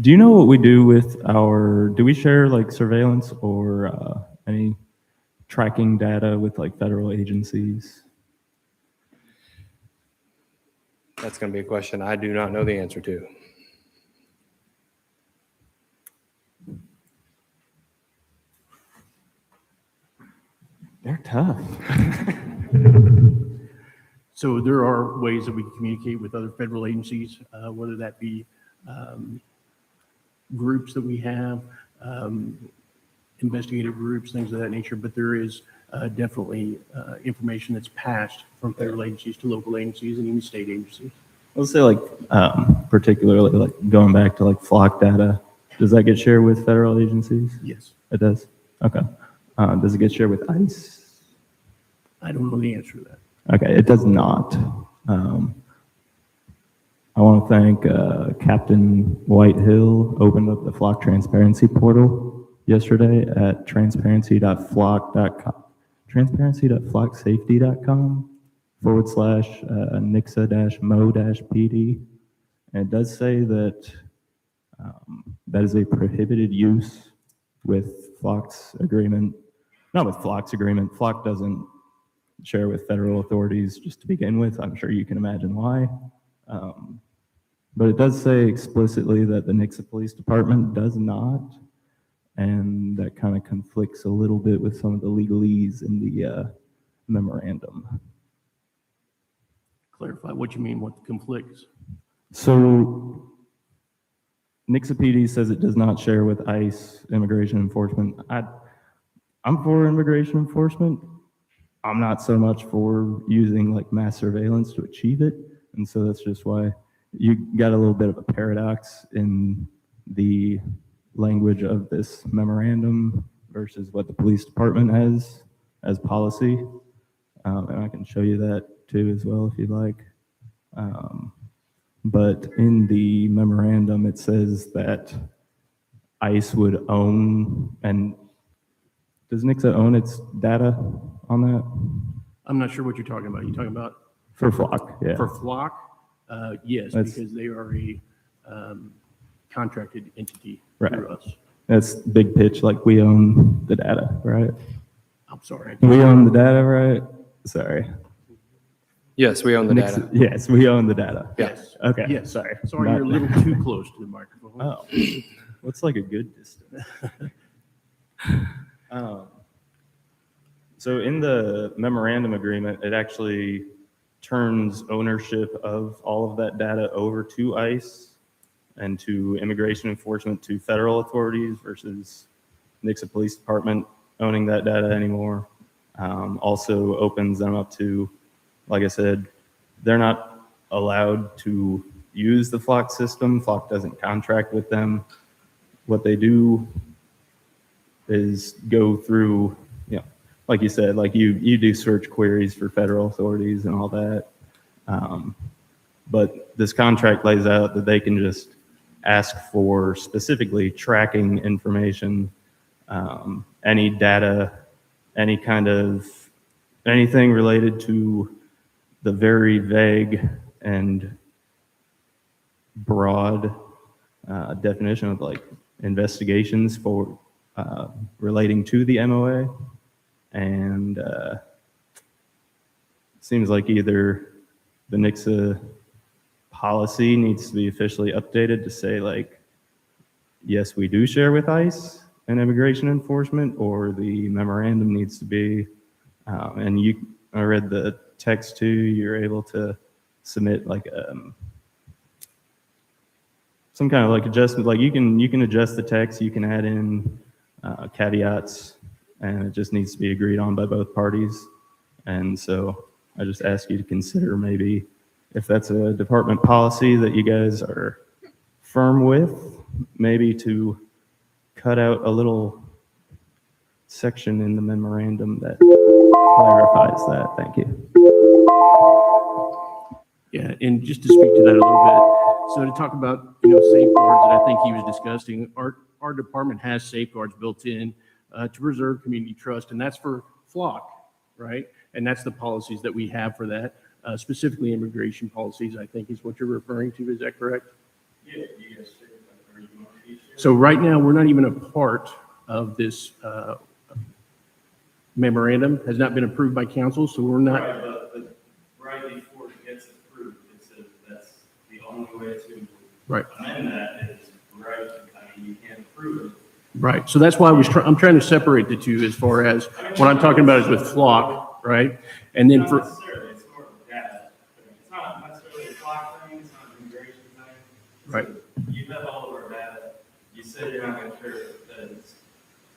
Do you know what we do with do we share like surveillance or any tracking data with like federal agencies? That's going to be a question I do not know the answer to. They're tough. So there are ways that we can communicate with other federal agencies, whether that be groups that we have, investigative groups, things of that nature, but there is definitely information that's passed from federal agencies to local agencies and even state agencies. Let's say like particularly like going back to like flock data, does that get shared with federal agencies? Yes. It does? Okay. Does it get shared with ICE? I don't know the answer to that. Okay, it does not. I want to thank Captain Whitehill opened up the flock transparency portal yesterday at transparency.flock.transparency.safety.com/Nixa-mo-PD. And it does say that that is a prohibited use with Flock's agreement. Not with Flock's agreement. Flock doesn't share with federal authorities just to begin with. I'm sure you can imagine why. But it does say explicitly that the Nixa Police Department does not, and that kind of conflicts a little bit with some of the legalese in the memorandum. Clarify what you mean, what conflicts. So Nixa PD says it does not share with ICE immigration enforcement. I'm for immigration enforcement. I'm not so much for using like mass surveillance to achieve it. And so that's just why you got a little bit of a paradox in the language of this memorandum versus what the police department has as policy. And I can show you that too as well if you'd like. But in the memorandum, it says that ICE would own, and does Nixa own its data on that? I'm not sure what you're talking about. You talking about? For Flock, yeah. For Flock? Yes, That's- because they are a contracted entity Right. through us. That's big pitch, like we own the data, right? I'm sorry. We own the data, right? Sorry. Yes, we own the Nixa- data. Yes, we own the data. Yes. Okay, Yes. sorry. Sorry, Not- you're a little too close to the microphone. Oh, what's like a good distance? So in the memorandum agreement, it actually turns ownership of all of that data over to ICE and to immigration enforcement to federal authorities versus Nixa Police Department owning that data anymore. Also opens them up to, like I said, they're not allowed to use the Flock system. Flock doesn't contract with them. What they do is go through, you know, like you said, like you do search queries for federal authorities and all that. But this contract lays out that they can just ask for specifically tracking information, any data, any kind of, anything related to the very vague and broad definition of like investigations for relating to the MOA. And it seems like either the Nixa policy needs to be officially updated to say like, yes, we do share with ICE and immigration enforcement, or the memorandum needs to be, and I read the text too, you're able to submit like some kind of like adjustment, like you can adjust the text, you can add in caveats, and it just needs to be agreed on by both parties. And so I just ask you to consider maybe if that's a department policy that you guys are firm with, maybe to cut out a little section in the memorandum that clarifies that. Thank you. Yeah, and just to speak to that a little bit, so to talk about, safeguards that I think he was discussing, our department has safeguards built in to preserve community trust, and that's for Flock, right? And that's the policies that we have for that, specifically immigration policies, I think is what you're referring to. Is that correct? Yeah, yes. So right now, we're not even a part of this memorandum, has not been approved by council, so we're not. But right before it gets approved, it says that's the only way to amend that is right. I mean, you can't approve it. Right. So that's why I'm trying to separate the two as far as what I'm talking about is with Flock, right? And then Not for. necessarily, it's more of a data. It's not necessarily a Flock thing, it's not an immigration thing. Right. You have all of our data. You said you're not going to share it with feds.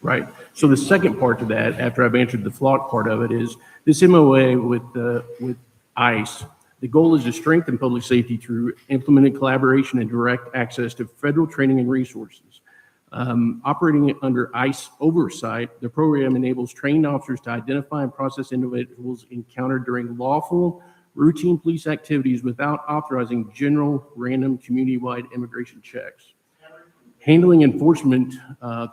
Right. So the second part to that, after I've answered the Flock part of it, is this MOA with ICE. The goal is to strengthen public safety through implemented collaboration and direct access to federal training and resources. Operating under ICE oversight, the program enables trained officers to identify and process individuals encountered during lawful, routine police activities without authorizing general, random, community-wide immigration checks. Handling enforcement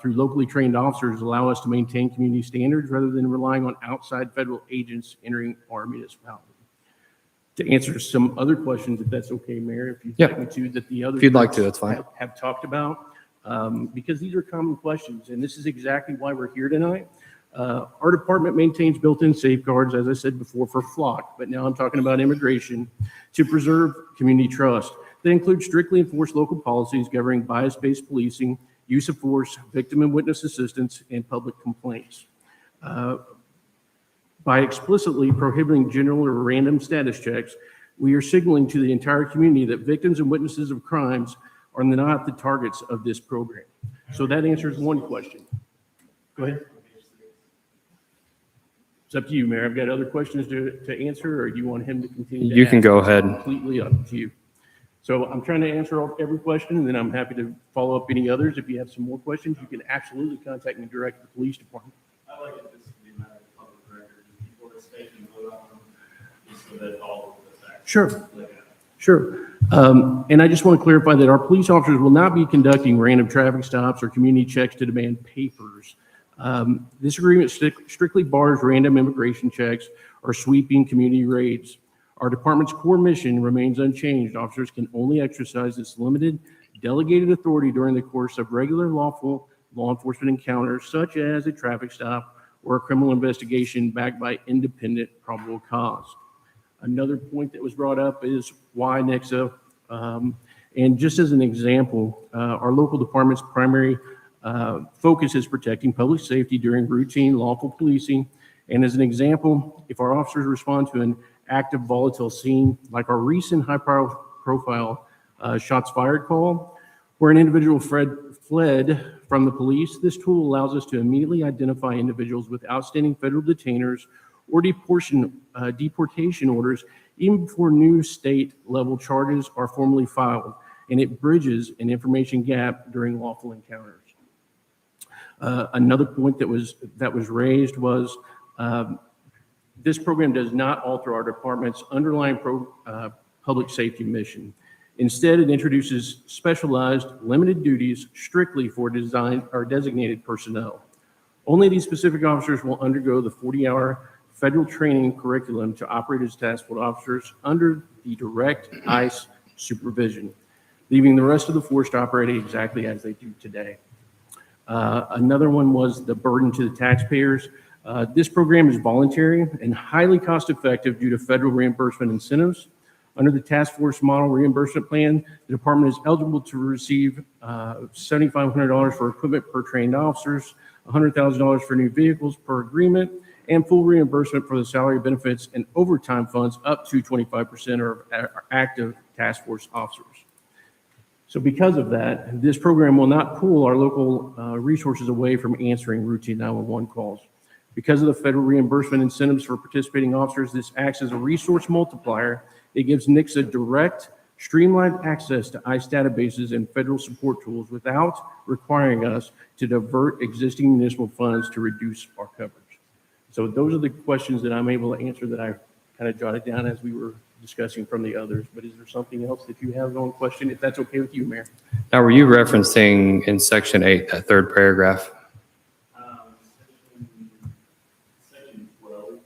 through locally trained officers allow us to maintain community standards rather than relying on outside federal agents entering our municipality. To answer some other questions, if that's okay, Mayor, if you'd like me to, that the other If you'd like to, that's fine. have talked about, because these are common questions, and this is exactly why we're here tonight. Our department maintains built-in safeguards, as I said before, for Flock, but now I'm talking about immigration, to preserve community trust. They include strictly enforced local policies governing bias-based policing, use of force, victim and witness assistance, and public complaints. By explicitly prohibiting general or random status checks, we are signaling to the entire community that victims and witnesses of crimes are not the targets of this program. So that answers one question. Go ahead. It's up to you, Mayor. I've got other questions to answer, or do you want him to continue to You can ask? go It's ahead. Completely up to you. So I'm trying to answer every question, and then I'm happy to follow up any others. If you have some more questions, you can absolutely contact me direct at the police department. I like it, this to be a matter of public record, before it's taken and vote on, just so that all of the facts. Sure. Sure. And I just want to clarify that our police officers will not be conducting random traffic stops or community checks to demand papers. This agreement strictly bars random immigration checks or sweeping community raids. Our department's core mission remains unchanged. Officers can only exercise this limited delegated authority during the course of regular lawful law enforcement encounters, such as a traffic stop or a criminal investigation backed by independent probable cause. Another point that was brought up is why Nixa. And just as an example, our local department's primary focus is protecting public safety during routine lawful policing. And as an example, if our officers respond to an active volatile scene, like our recent high-profile shots fired call, where an individual fled from the police, this tool allows us to immediately identify individuals with outstanding federal detainers or deportation orders, even before new state-level charges are formally filed, and it bridges an information gap during lawful encounters. Another point that was raised was this program does not alter our department's underlying public safety mission. Instead, it introduces specialized, limited duties strictly for designated personnel. Only these specific officers will undergo the 40-hour federal training curriculum to operate as task force officers under the direct ICE supervision, leaving the rest of the force to operate exactly as they do today. Another one was the burden to the taxpayers. This program is voluntary and highly cost-effective due to federal reimbursement incentives. Under the task force model reimbursement plan, the department is eligible to receive $7,500 for equipment per trained officers, $100,000 for new vehicles per agreement, and full reimbursement for the salary benefits and overtime funds up to 25% of our active task force officers. So because of that, this program will not pull our local resources away from answering routine 911 calls. Because of the federal reimbursement incentives for participating officers, this acts as a resource multiplier. It gives Nixa direct, streamlined access to ICE databases and federal support tools without requiring us to divert existing municipal funds to reduce our coverage. So those are the questions that I'm able to answer that I kind of jotted down as we were discussing from the others. But is there something else that you have on question, if that's okay with you, Mayor? Now, were you referencing in section 8, that third paragraph? Section 12.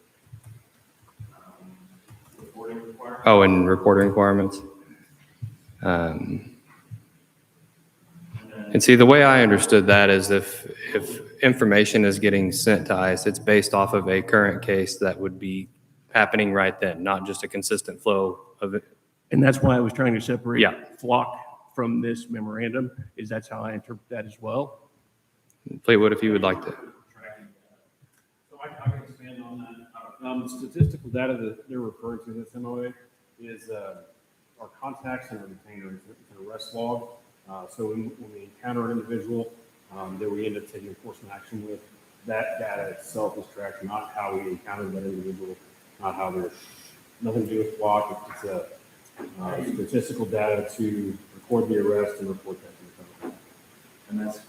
Reporting requirements. Oh, and reporting requirements. And see, the way I understood that is if information is getting sent to ICE, it's based off of a current case that would be happening right then, not just a consistent flow of it. And that's why I was trying to separate Yeah. flock from this memorandum, is that's how I interpret that as well. Fleetwood, if you would like to. So I can expand on that. Statistical data that they're referring to in this MOA is our contacts and our detainers. It's an arrest log. So when we encounter an individual that we end up taking enforcement action with, that data itself is tracked, not how we encountered that individual, not how they're, nothing to do with flock. It's a statistical data to record the arrest and report that to the company. And that's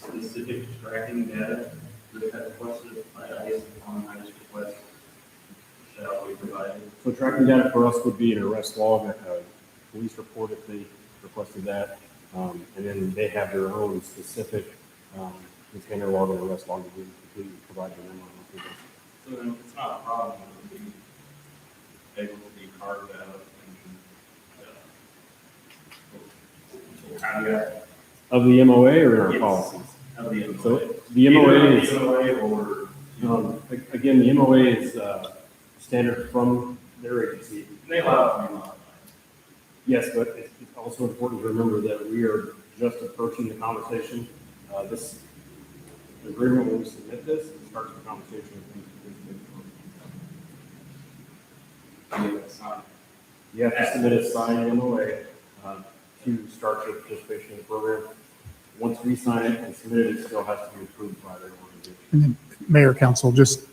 specific tracking data that have requested by ICE upon ICE request shall be provided. So tracking data for us would be an arrest log, a police report if they requested that, and then they have their own specific container log and arrest log that we completely provide to them on a monthly basis. So then it's not a problem to be able to be carved out and caveat Of the MOA or in our Yes. policies? of the MOA. So the MOA Either is, the MOA or, again, the MOA is standard from their agency. they allow it to be modified. Yes, but it's also important to remember that we are just approaching the conversation. This agreement, when we submit this, it starts the conversation. You have to submit a signed MOA to start your participation in the program. Once we sign it and submit it, it still has to be approved by the organization. And then, Mayor, Council, just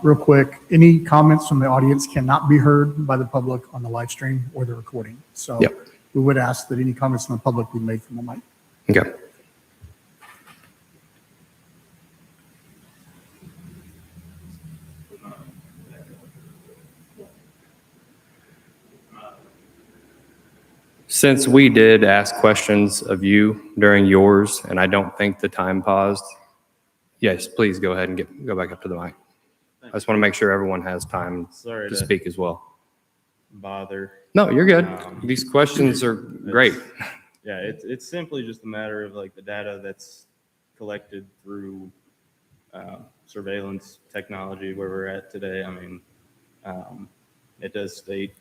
real quick, any comments from the audience cannot be heard by the public on the live stream or the recording. So Yep. we would ask that any comments from the public be made from the mic. Okay. Since we did ask questions of you during yours, and I don't think the time paused, yes, please go ahead and go back up to the mic. I just want to make sure everyone has time Sorry to to speak as well. bother. No, you're good. These questions are great. Yeah, it's simply just a matter of like the data that's collected through surveillance technology where we're at today. I mean, it does state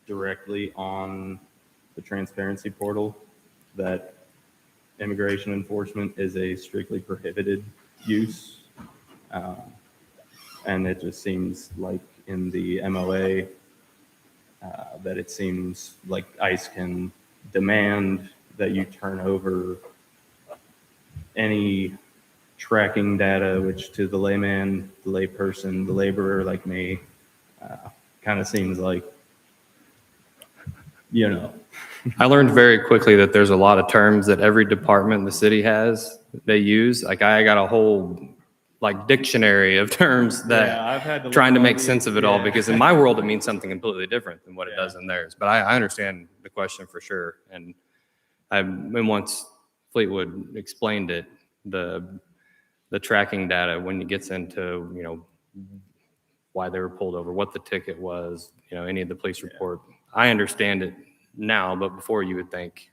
directly on the transparency portal that immigration enforcement is a strictly prohibited use. And it just seems like in the MOA that it seems like ICE can demand that you turn over any tracking data, which to the layman, the layperson, the laborer like me, kind of seems like, you know. I learned very quickly that there's a lot of terms that every department in the city has, they use. Like I got a whole like dictionary of terms that Yeah, I've had to trying to look make all sense these- of it all, yeah. because in my world, it means something completely different than what it Yeah. does in theirs. But I understand the question for sure. And when once Fleetwood explained it, the tracking data, when it gets into, you know, why they were pulled over, what the ticket was, you know, any of the police report, I understand it now, but before you would think,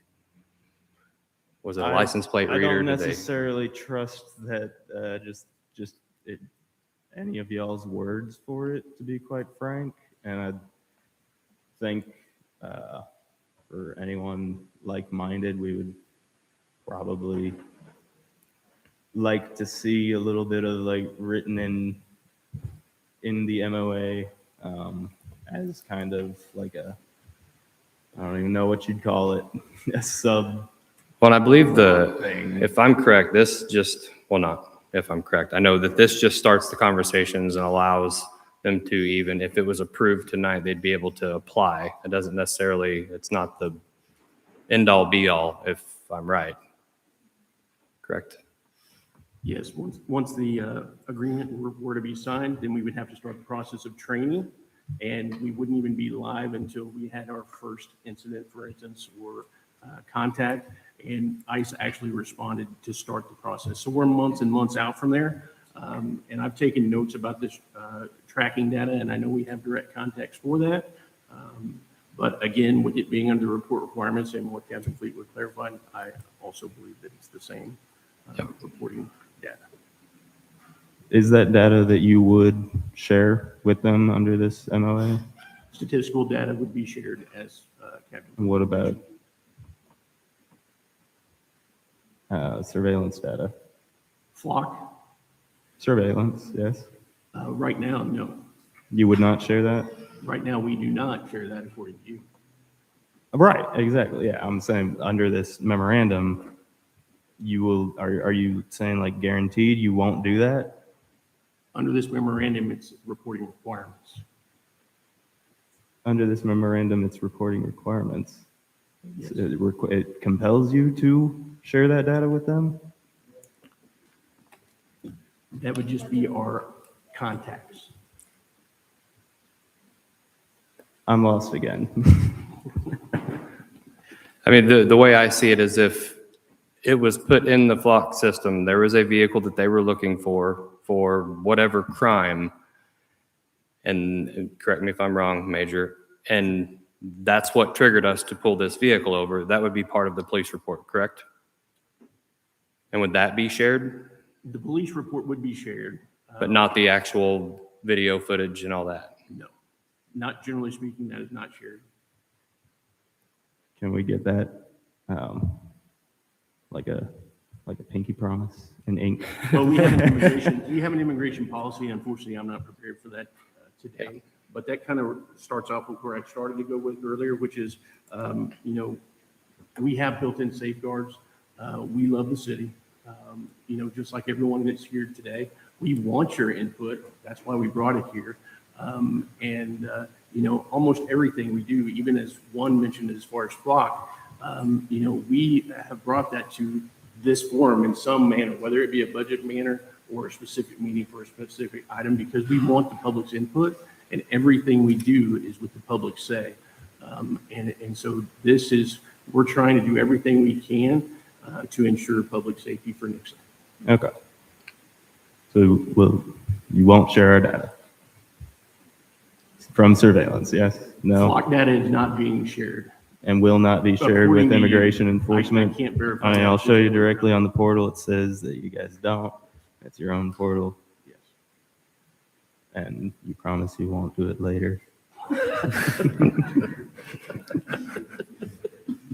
was it a license plate I reader? don't Did they? necessarily trust that just it, any of y'all's words for it, to be quite frank. And I think for anyone like-minded, we would probably like to see a little bit of like written in the MOA as kind of like a, I don't even know what you'd call it, a sub. Well, I believe thing. if I'm correct, this just, well, not if I'm correct. I know that this just starts the conversations and allows them to, even if it was approved tonight, they'd be able to apply. It doesn't necessarily, it's not the end all be all, if I'm right. Correct? Yes, once the agreement were to be signed, then we would have to start the process of training, and we wouldn't even be live until we had our first incident, for instance, or contact, and ICE actually responded to start the process. So we're months and months out from there, and I've taken notes about this tracking data, and I know we have direct contacts for that. But again, with it being under report requirements and what Captain Fleetwood clarified, I also believe that it's the same reporting data. Is that data that you would share with them under this MOA? Statistical data would be shared as Captain. And what about surveillance data? Flock? Surveillance, yes. Right now, no. You would not share that? Right now, we do not share that according to you. Right, exactly. Yeah, I'm saying under this memorandum, you will, are you saying like guaranteed you won't do that? Under this memorandum, it's reporting requirements. Under this memorandum, it's reporting requirements. Yes. It compels you to share that data with them? That would just be our contacts. I'm lost again. I mean, the way I see it is if it was put in the flock system, there was a vehicle that they were looking for whatever crime, and correct me if I'm wrong, Major, and that's what triggered us to pull this vehicle over, that would be part of the police report, correct? And would that be shared? The police report would be shared. But not the actual video footage and all that? No, not generally speaking, that is not shared. Can we get that, like a pinky promise in ink? Well, we have an immigration policy. Unfortunately, I'm not prepared for that today. But that kind of starts off with where I started to go with earlier, which is, we have built-in safeguards. We love the city. Just like everyone that's here today, we want your input. That's why we brought it here. Almost everything we do, even as one mentioned as far as flock, we have brought that to this forum in some manner, whether it be a budget manner or a specific meeting for a specific item, because we want the public's input, and everything we do is with the public say. So we're trying to do everything we can to ensure public safety for Nixa. Okay. So you won't share our data from surveillance, yes? No? Flock data is not being shared. And will not be shared According with to you, immigration enforcement? I can't verify. I mean, that. I'll show you directly on the portal. It says that you guys don't. It's your own portal. Yes. And you promise you won't do it later.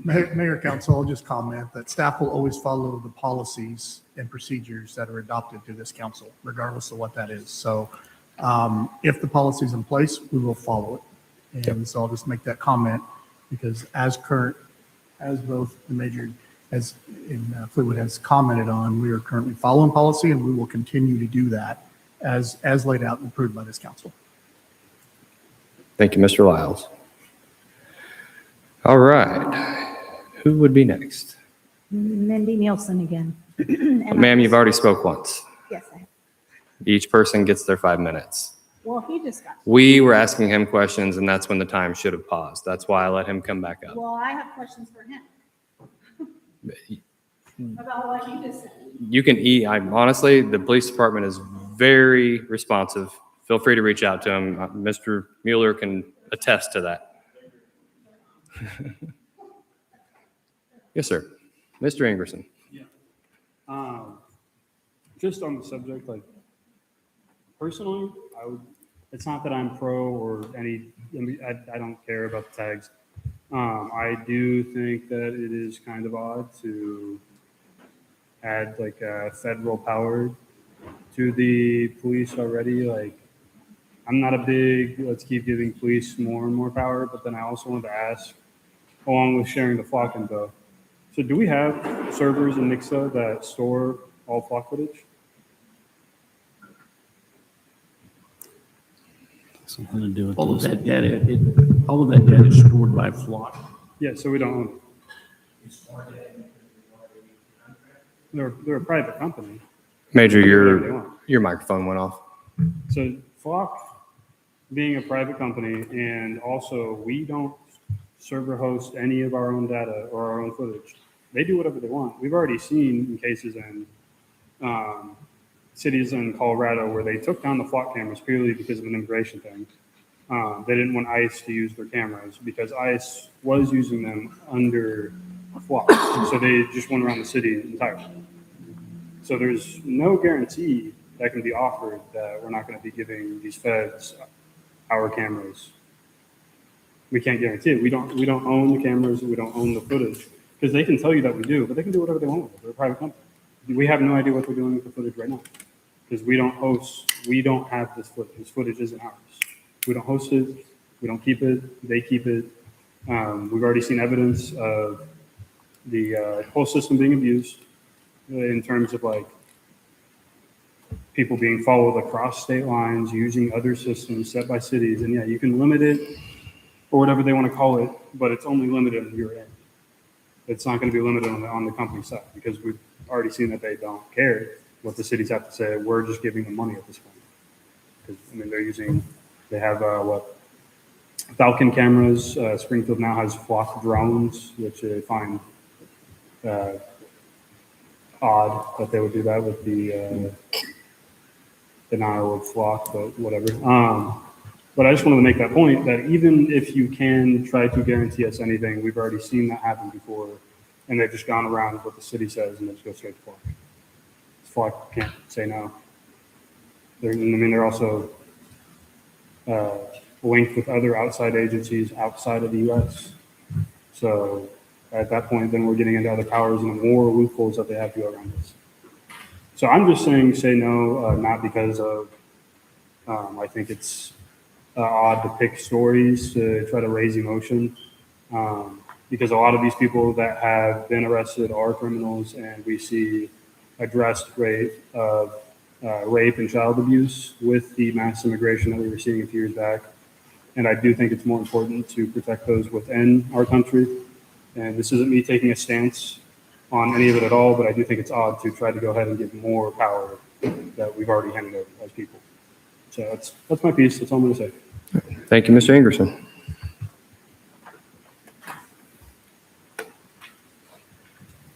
Mayor, Council, I'll just comment that staff will always follow the policies and procedures that are adopted to this council, regardless of what that is. So if the policy is in place, we will follow it. And so I'll just make that comment because as both the Major as in Fleetwood has commented on, we are currently following policy and we will continue to do that as laid out and approved by this council. Thank you, Mr. Lyles. All right. Who would be next? Mindy Nielsen again. Ma'am, you've already spoke once. Yes, I have. Each person gets their 5 minutes. Well, he just got. We were asking him questions, and that's when the time should have paused. That's why I let him come back up. Well, I have questions for him. About what you just said. You can honestly, the police department is very responsive. Feel free to reach out to him. Mr. Mueller can attest to that. Yes, sir. Mr. Ingerson. Just on the subject, like personally, it's not that I'm pro or I don't care about the tags. I do think that it is kind of odd to add like a federal power to the police already. Like, I'm not a big, let's keep giving police more and more power, but then I also want to ask, along with sharing the flock info. So do we have servers in Nixa that store all flock footage? Something to do with all of that data is stored by flock. Yeah, so we don't own it. They're a private company. Major, your microphone went off. So Flock being a private company, and also we don't server host any of our own data or our own footage. They do whatever they want. We've already seen in cases in cities in Colorado where they took down the flock cameras purely because of an immigration thing. They didn't want ICE to use their cameras because ICE was using them under flock. So they just went around the city entirely. So there's no guarantee that can be offered that we're not going to be giving these feds our cameras. We can't guarantee it. We don't own the cameras. We don't own the footage because they can tell you that we do, but they can do whatever they want with it. They're a private company. We have no idea what they're doing with the footage right now because we don't have this footage. This footage isn't ours. We don't host it. We don't keep it. They keep it. We've already seen evidence of the whole system being abused in terms of like people being followed across state lines, using other systems set by cities. And yeah, you can limit it or whatever they want to call it, but it's only limited on your end. It's not going to be limited on the company side because we've already seen that they don't care what the cities have to say. We're just giving them money at this point. Because I mean, they have Falcon cameras. Springfield now has flock drones, which I find odd that they would do that with the denial of flock, but whatever. But I just wanted to make that point that even if you can try to guarantee us anything, we've already seen that happen before, and they've just gone around what the city says and they just go straight to flock. Flock can't say no. They're also linked with other outside agencies outside of the U.S. So At that point, then we're getting into other powers and more loopholes that they have to go around this. So I'm just saying, say no, not because of, I think it's odd to pick stories to try to raise emotion, because a lot of these people that have been arrested are criminals, and we see addressed rate of rape and child abuse with the mass immigration that we were seeing a few years back. And I do think it's more important to protect those within our country. And this isn't me taking a stance on any of it at all, but I do think it's odd to try to go ahead and give more power that we've already handed over as people. So that's my piece. That's all I'm going to say. Thank you, Mr. Ingerson.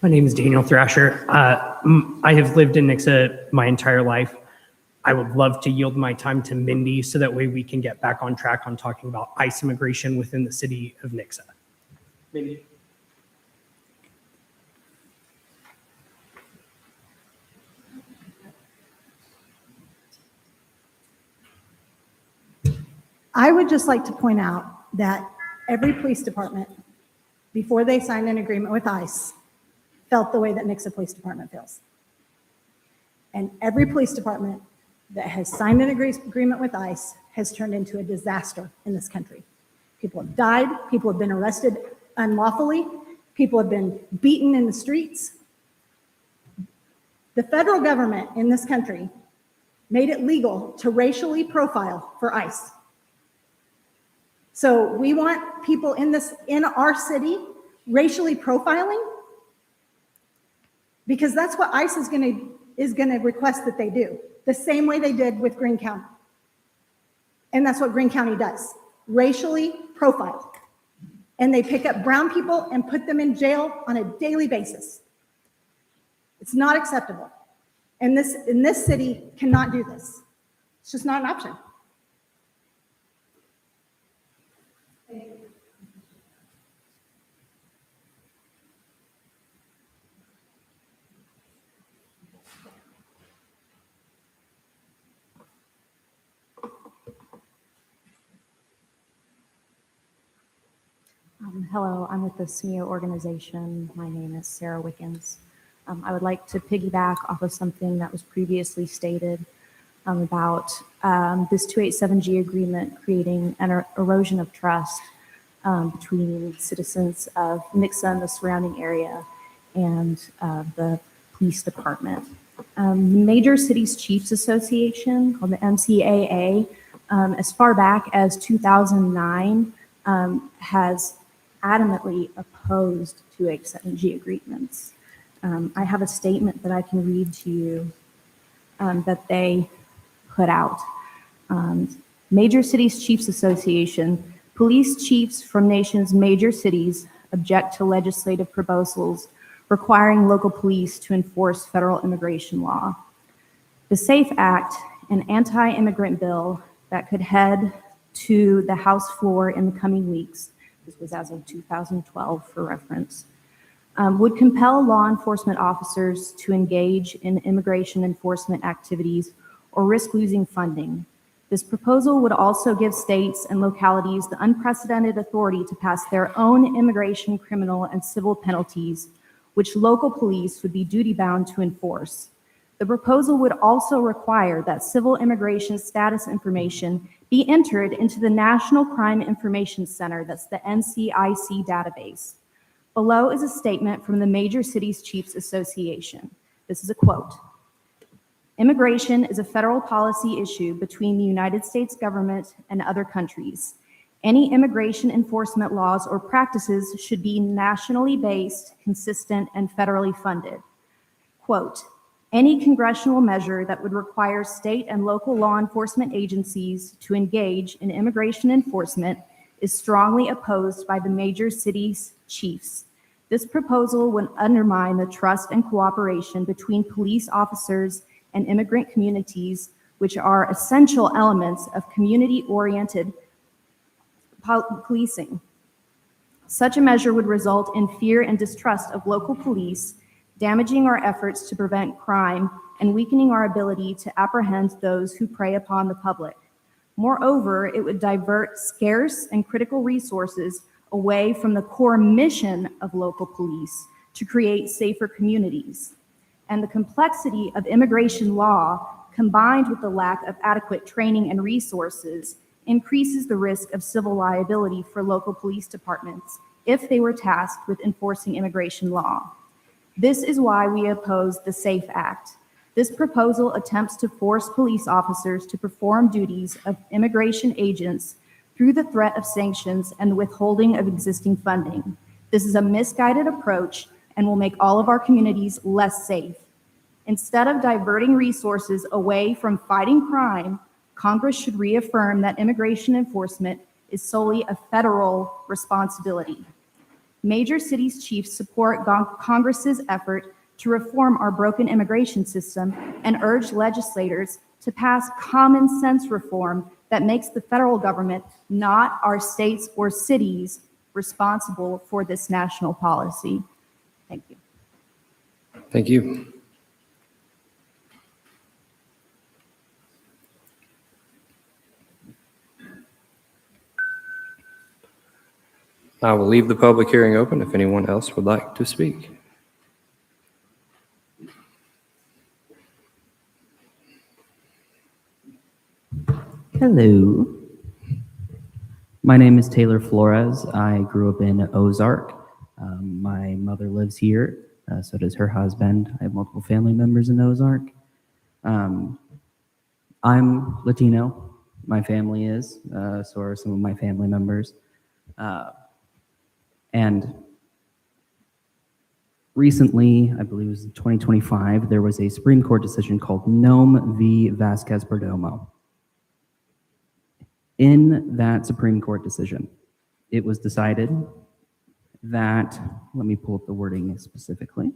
My name is Daniel Thrasher. I have lived in Nixa my entire life. I would love to yield my time to Mindy so that way we can get back on track on talking about ICE immigration within the city of Nixa. Mindy. I would just like to point out that every police department, before they signed an agreement with ICE, felt the way that Nixa Police Department feels. And every police department that has signed an agreement with ICE has turned into a disaster in this country. People have died, people have been arrested unlawfully, people have been beaten in the streets. The federal government in this country made it legal to racially profile for ICE. So we want people in our city racially profiling, because that's what ICE is going to request that they do, the same way they did with Greene County. And that's what Greene County does, racially profile. And they pick up brown people and put them in jail on a daily basis. It's not acceptable. And this city cannot do this. It's just not an option. Hello, I'm with the SMEO organization. My name is Sarah Wickens. I would like to piggyback off of something that was previously stated about this 287G agreement creating an erosion of trust between citizens of Nixa and the surrounding area and the police department. The Major Cities Chiefs Association, called the MCAA, as far back as 2009, has adamantly opposed 287G agreements. I have a statement that I can read to you that they put out. Major Cities Chiefs Association, police chiefs from nation's major cities object to legislative proposals requiring local police to enforce federal immigration law. The SAFE Act, an anti-immigrant bill that could head to the House floor in the coming weeks, this was as of 2012 for reference, would compel law enforcement officers to engage in immigration enforcement activities or risk losing funding. This proposal would also give states and localities the unprecedented authority to pass their own immigration, criminal, and civil penalties, which local police would be duty-bound to enforce. The proposal would also require that civil immigration status information be entered into the National Crime Information Center, that's the NCIC database. Below is a statement from the Major Cities Chiefs Association. This is a quote. Immigration is a federal policy issue between the United States government and other countries. Any immigration enforcement laws or practices should be nationally based, consistent, and federally funded. Quote, any congressional measure that would require state and local law enforcement agencies to engage in immigration enforcement is strongly opposed by the major cities' chiefs. This proposal would undermine the trust and cooperation between police officers and immigrant communities, which are essential elements of community-oriented policing. Such a measure would result in fear and distrust of local police, damaging our efforts to prevent crime and weakening our ability to apprehend those who prey upon the public. Moreover, it would divert scarce and critical resources away from the core mission of local police to create safer communities. And the complexity of immigration law, combined with the lack of adequate training and resources, increases the risk of civil liability for local police departments if they were tasked with enforcing immigration law. This is why we oppose the SAFE Act. This proposal attempts to force police officers to perform duties of immigration agents through the threat of sanctions and the withholding of existing funding. This is a misguided approach and will make all of our communities less safe. Instead of diverting resources away from fighting crime, Congress should reaffirm that immigration enforcement is solely a federal responsibility. Major cities chiefs support Congress's effort to reform our broken immigration system and urge legislators to pass common sense reform that makes the federal government, not our states or cities, responsible for this national policy. Thank you. Thank you. I will leave the public hearing open if anyone else would like to speak. Hello. My name is Taylor Flores. I grew up in Ozark. My mother lives here, so does her husband. I have multiple family members in Ozark. I'm Latino. My family is, so are some of my family members. And recently, I believe it was in 2025, there was a Supreme Court decision called Nome v. Vasquez-Perdomo. In that Supreme Court decision, it was decided that, let me pull up the wording specifically.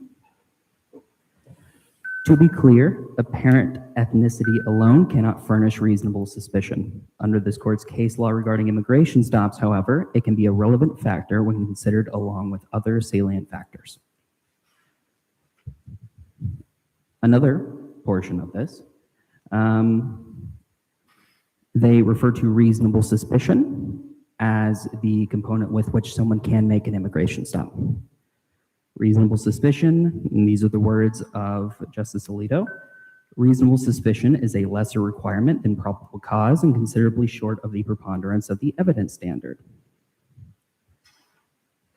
To be clear, apparent ethnicity alone cannot furnish reasonable suspicion. Under this court's case law regarding immigration stops, however, it can be a relevant factor when considered along with other salient factors. Another portion of this, they refer to reasonable suspicion as the component with which someone can make an immigration stop. Reasonable suspicion, and these are the words of Justice Alito, reasonable suspicion is a lesser requirement than probable cause and considerably short of the preponderance of the evidence standard.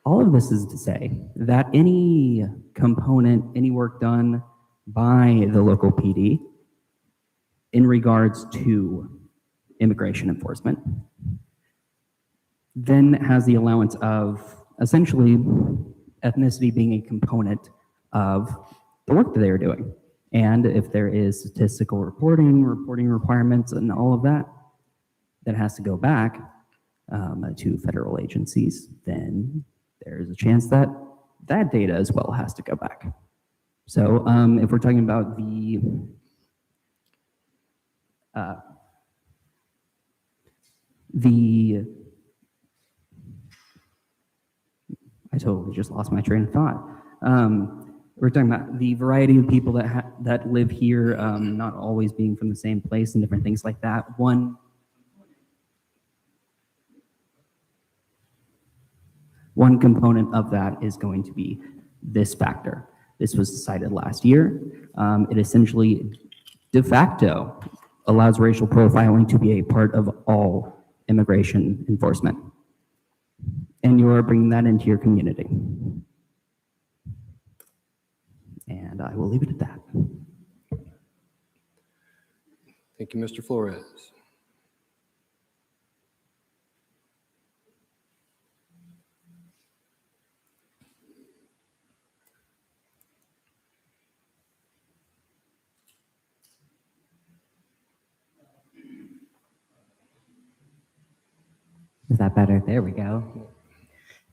All of this is to say that any component, any work done by the local PD in regards to immigration enforcement then has the allowance of essentially ethnicity being a component of the work that they are doing. And if there is statistical reporting requirements and all of that, that has to go back to federal agencies, then there's a chance that that data as well has to go back. So if we're talking about I totally just lost my train of thought. We're talking about the variety of people that live here, not always being from the same place and different things like that. One component of that is going to be this factor. This was decided last year. It essentially de facto allows racial profiling to be a part of all immigration enforcement. And you are bringing that into your community. And I will leave it at that. Thank you, Mr. Flores. Is that better? There we go.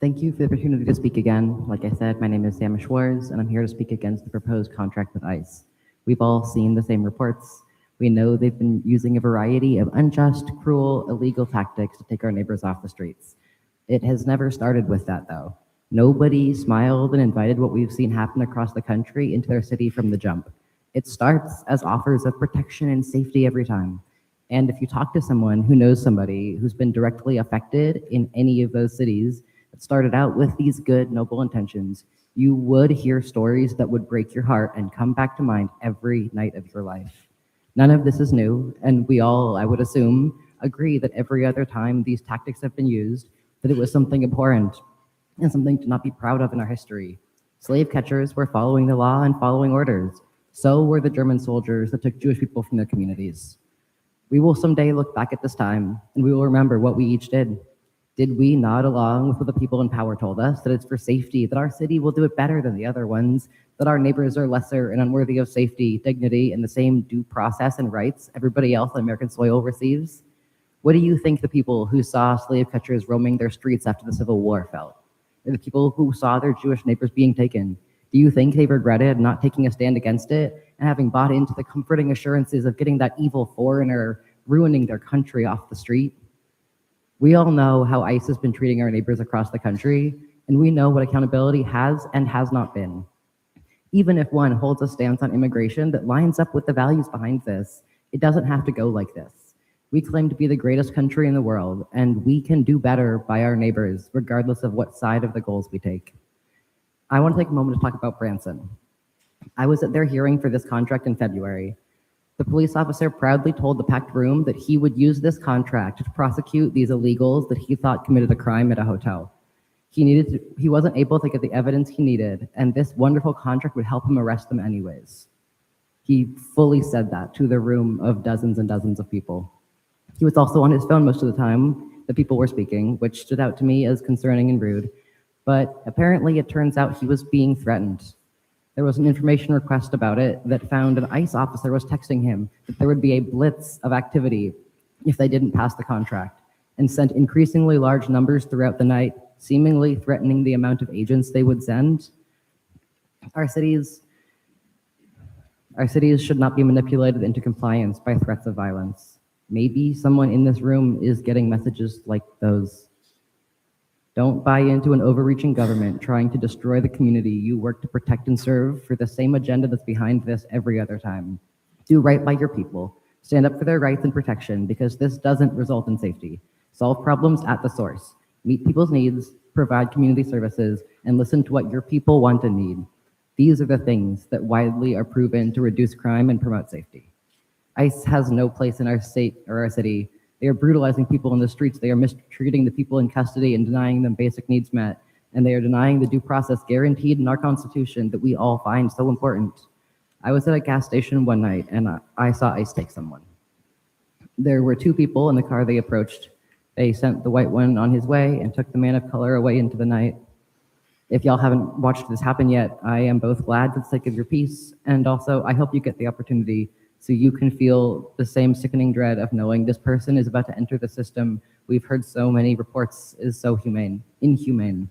Thank you for the opportunity to speak again. Like I said, my name is Sam Schwartz, and I'm here to speak against the proposed contract with ICE. We've all seen the same reports. We know they've been using a variety of unjust, cruel, illegal tactics to take our neighbors off the streets. It has never started with that, though. Nobody smiled and invited what we've seen happen across the country into their city from the jump. It starts as offers of protection and safety every time. And if you talk to someone who knows somebody who's been directly affected in any of those cities, that started out with these good, noble intentions, you would hear stories that would break your heart and come back to mind every night of your life. None of this is new, and we all, I would assume, agree that every other time these tactics have been used, that it was something abhorrent and something to not be proud of in our history. Slave catchers were following the law and following orders. So were the German soldiers that took Jewish people from their communities. We will someday look back at this time, and we will remember what we each did. Did we nod along with what the people in power told us, that it's for safety, that our city will do it better than the other ones, that our neighbors are lesser and unworthy of safety, dignity, and the same due process and rights everybody else on American soil receives? What do you think the people who saw slave catchers roaming their streets after the Civil War felt? Or the people who saw their Jewish neighbors being taken? Do you think they regretted not taking a stand against it and having bought into the comforting assurances of getting that evil foreigner ruining their country off the street? We all know how ICE has been treating our neighbors across the country, and we know what accountability has and has not been. Even if one holds a stance on immigration that lines up with the values behind this, it doesn't have to go like this. We claim to be the greatest country in the world, and we can do better by our neighbors, regardless of what side of the goals we take. I want to take a moment to talk about Branson. I was at their hearing for this contract in February. The police officer proudly told the packed room that he would use this contract to prosecute these illegals that he thought committed a crime at a hotel. He wasn't able to get the evidence he needed, and this wonderful contract would help him arrest them anyways. He fully said that to the room of dozens and dozens of people. He was also on his phone most of the time that people were speaking, which stood out to me as concerning and rude. But apparently it turns out he was being threatened. There was an information request about it that found an ICE officer was texting him that there would be a blitz of activity if they didn't pass the contract, and sent increasingly large numbers throughout the night, seemingly threatening the amount of agents they would send. Our cities should not be manipulated into compliance by threats of violence. Maybe someone in this room is getting messages like those. Don't buy into an overreaching government trying to destroy the community you work to protect and serve for the same agenda that's behind this every other time. Do right by your people. Stand up for their rights and protection, because this doesn't result in safety. Solve problems at the source. Meet people's needs, provide community services, and listen to what your people want and need. These are the things that widely are proven to reduce crime and promote safety. ICE has no place in our state or our city. They are brutalizing people in the streets. They are mistreating the people in custody and denying them basic needs met. And they are denying the due process guaranteed in our Constitution that we all find so important. I was at a gas station one night and I saw ICE take someone. There were two people in the car they approached. They sent the white one on his way and took the man of color away into the night. If y'all haven't watched this happen yet, I am both glad for the sake of your peace, and also I hope you get the opportunity so you can feel the same sickening dread of knowing this person is about to enter the system we've heard so many reports is so inhumane.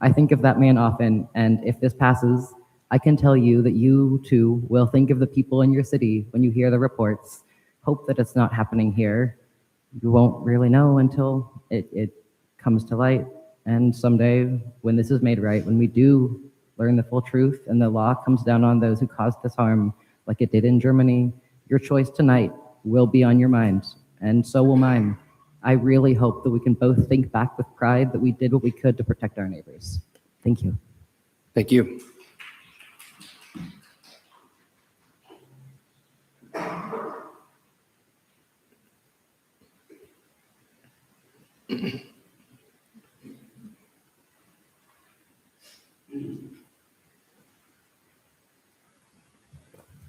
I think of that man often, and if this passes, I can tell you that you too will think of the people in your city when you hear the reports. Hope that it's not happening here. You won't really know until it comes to light. And someday, when this is made right, when we do learn the full truth and the law comes down on those who caused this harm, like it did in Germany, your choice tonight will be on your mind, and so will mine. I really hope that we can both think back with pride that we did what we could to protect our neighbors. Thank you. Thank you.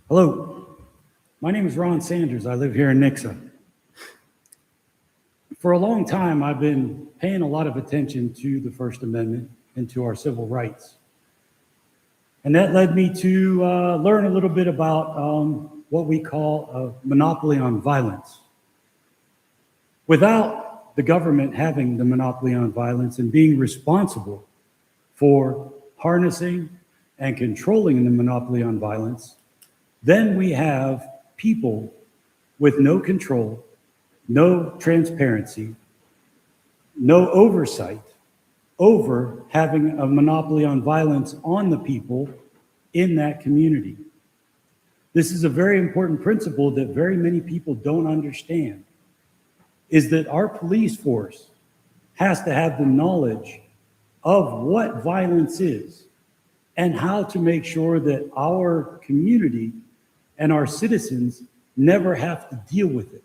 Hello, my name is Ron Sanders. I live here in Nixa. For a long time, I've been paying a lot of attention to the First Amendment and to our civil rights. And that led me to learn a little bit about what we call a monopoly on violence. Without the government having the monopoly on violence and being responsible for harnessing and controlling the monopoly on violence, then we have people with no control, no transparency, no oversight over having a monopoly on violence on the people in that community. This is a very important principle that very many people don't understand, is that our police force has to have the knowledge of what violence is and how to make sure that our community and our citizens never have to deal with it.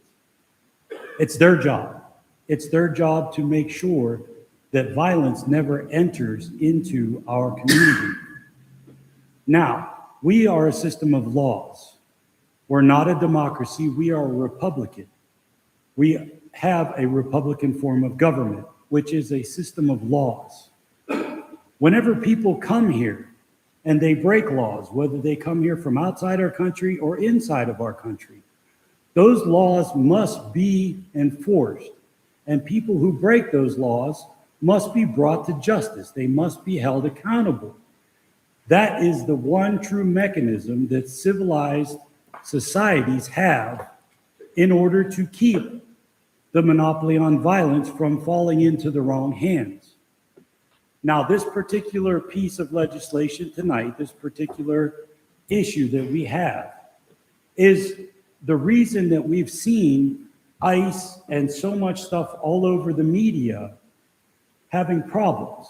It's their job. It's their job to make sure that violence never enters into our community. Now, we are a system of laws. We're not a democracy, we are a republican. We have a republican form of government, which is a system of laws. Whenever people come here and they break laws, whether they come here from outside our country or inside of our country, those laws must be enforced. And people who break those laws must be brought to justice. They must be held accountable. That is the one true mechanism that civilized societies have in order to keep the monopoly on violence from falling into the wrong hands. Now, this particular piece of legislation tonight, this particular issue that we have, is the reason that we've seen ICE and so much stuff all over the media having problems,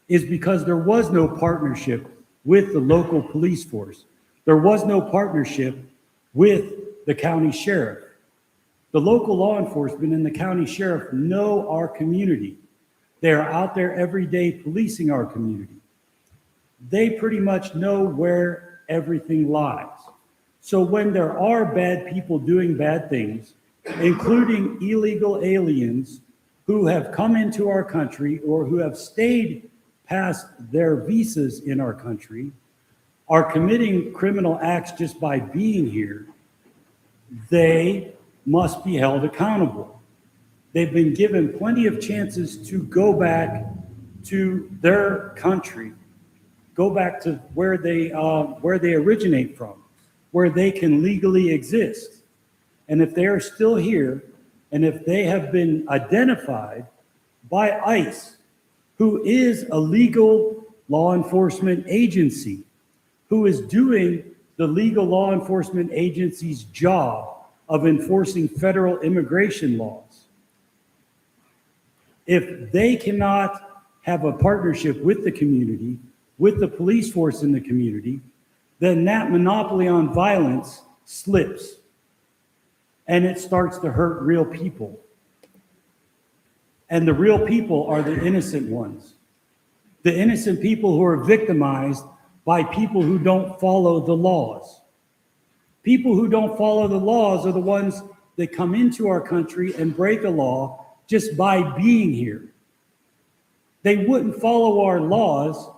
is because there was no partnership with the local police force. There was no partnership with the county sheriff. The local law enforcement and the county sheriff know our community. They are out there every day policing our community. They pretty much know where everything lies. So when there are bad people doing bad things, including illegal aliens who have come into our country or who have stayed past their visas in our country, are committing criminal acts just by being here, they must be held accountable. They've been given plenty of chances to go back to their country, go back to where they originate from, where they can legally exist. And if they are still here, and if they have been identified by ICE, who is a legal law enforcement agency, who is doing the legal law enforcement agency's job of enforcing federal immigration laws. If they cannot have a partnership with the community, with the police force in the community, then that monopoly on violence slips and it starts to hurt real people. And the real people are the innocent ones. The innocent people who are victimized by people who don't follow the laws. People who don't follow the laws are the ones that come into our country and break a law just by being here. They wouldn't follow our laws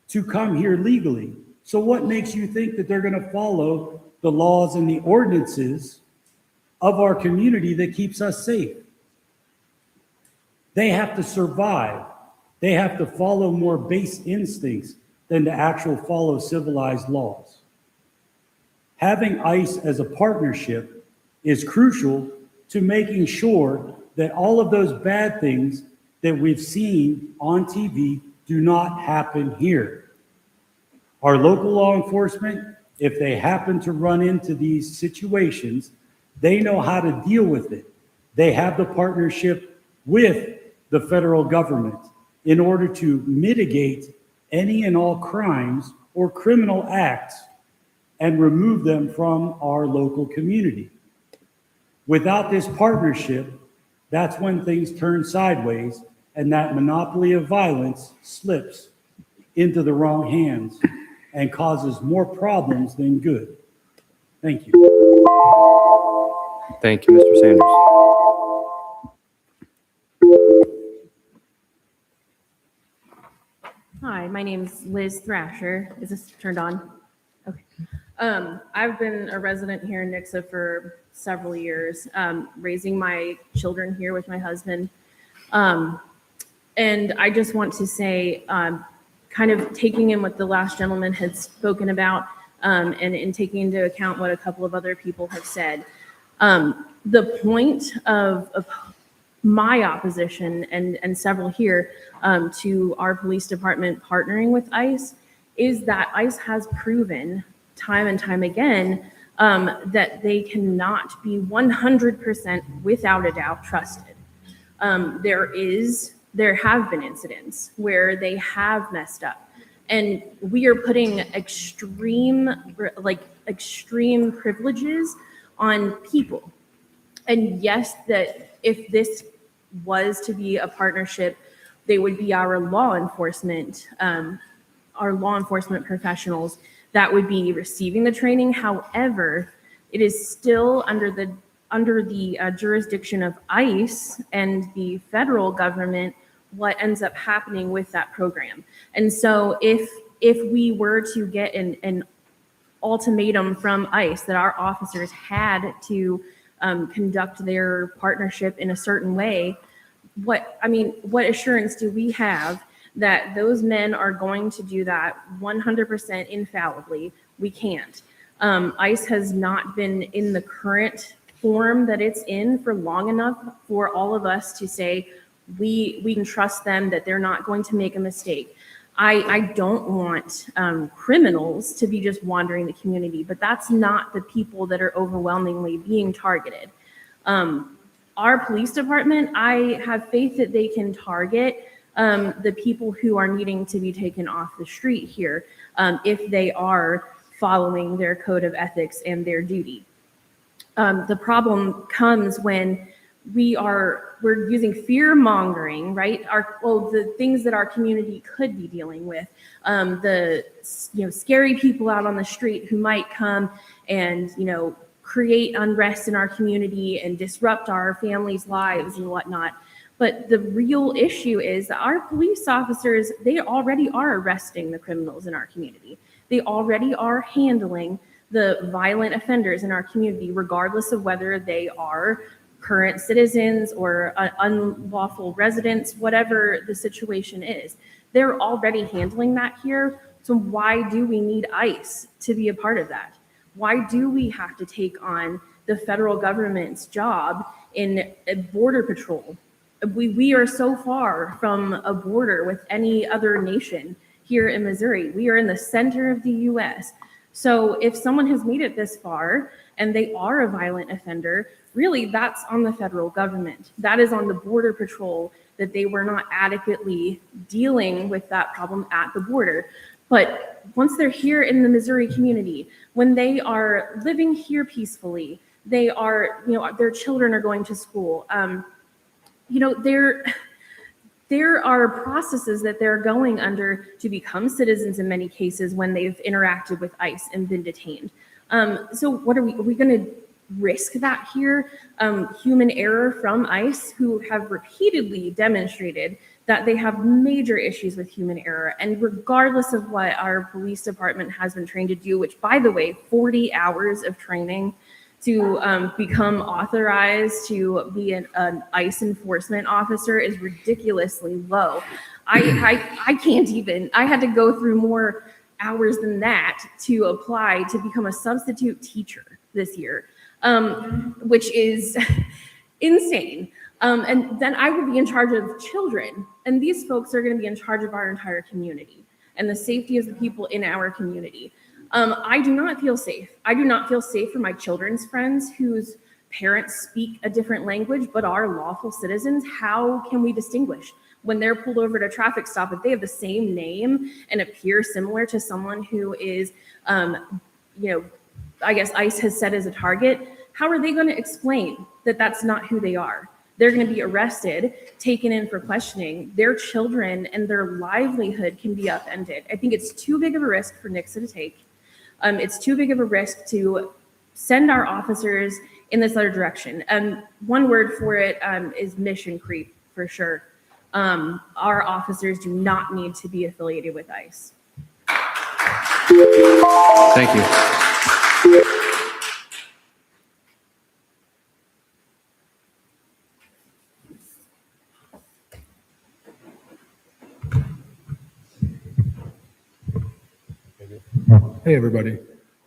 to come here legally. So what makes you think that they're going to follow the laws and the ordinances of our community that keeps us safe? They have to survive. They have to follow more base instincts than to actually follow civilized laws. Having ICE as a partnership is crucial to making sure that all of those bad things that we've seen on TV do not happen here. Our local law enforcement, if they happen to run into these situations, they know how to deal with it. They have the partnership with the federal government in order to mitigate any and all crimes or criminal acts and remove them from our local community. Without this partnership, that's when things turn sideways and that monopoly of violence slips into the wrong hands and causes more problems than good. Thank you. Thank you, Mr. Sanders. Hi, my name's Liz Thrasher. Is this turned on? Okay. I've been a resident here in Nixa for several years, raising my children here with my husband. And I just want to say, kind of taking in what the last gentleman had spoken about, and in taking into account what a couple of other people have said. The point of my opposition and several here to our police department partnering with ICE is that ICE has proven time and time again that they cannot be 100% without a doubt trusted. There is there have been incidents where they have messed up. And we are putting extreme privileges on people. And yes, that if this was to be a partnership, they would be our law enforcement professionals that would be receiving the training. However, it is still under the jurisdiction of ICE and the federal government what ends up happening with that program. And so if we were to get an ultimatum from ICE that our officers had to conduct their partnership in a certain way, what assurance do we have that those men are going to do that 100% infallibly? We can't. ICE has not been in the current form that it's in for long enough for all of us to say we can trust them, that they're not going to make a mistake. I don't want criminals to be just wandering the community, but that's not the people that are overwhelmingly being targeted. Our police department, I have faith that they can target the people who are needing to be taken off the street here if they are following their code of ethics and their duty. The problem comes when we're using fear mongering, right? The things that our community could be dealing with, scary people out on the street who might come and create unrest in our community and disrupt our families' lives and whatnot. But the real issue is that our police officers, they already are arresting the criminals in our community. They already are handling the violent offenders in our community, regardless of whether they are current citizens or unlawful residents, whatever the situation is. They're already handling that here. So why do we need ICE to be a part of that? Why do we have to take on the federal government's job in border patrol? We are so far from a border with any other nation here in Missouri. We are in the center of the US. So if someone has made it this far and they are a violent offender, really that's on the federal government. That is on the border patrol, that they were not adequately dealing with that problem at the border. But once they're here in the Missouri community, when they are living here peacefully, they are, their children are going to school, there are processes that they're going under to become citizens in many cases when they've interacted with ICE and been detained. So what are we going to risk that here? Human error from ICE, who have repeatedly demonstrated that they have major issues with human error. And regardless of what our police department has been trained to do, which by the way, 40 hours of training to become authorized to be an ICE enforcement officer is ridiculously low. I can't even, I had to go through more hours than that to apply to become a substitute teacher this year, which is insane. And then I would be in charge of children, and these folks are going to be in charge of our entire community and the safety of the people in our community. I do not feel safe. I do not feel safe for my children's friends whose parents speak a different language but are lawful citizens. How can we distinguish when they're pulled over at a traffic stop if they have the same name and appear similar to someone who is, I guess ICE has set as a target? How are they going to explain that that's not who they are? They're going to be arrested, taken in for questioning. Their children and their livelihood can be upended. I think it's too big of a risk for Nixa to take. It's too big of a risk to send our officers in this other direction. One word for it is mission creep, for sure. Our officers do not need to be affiliated with ICE. Thank you. Hey, everybody.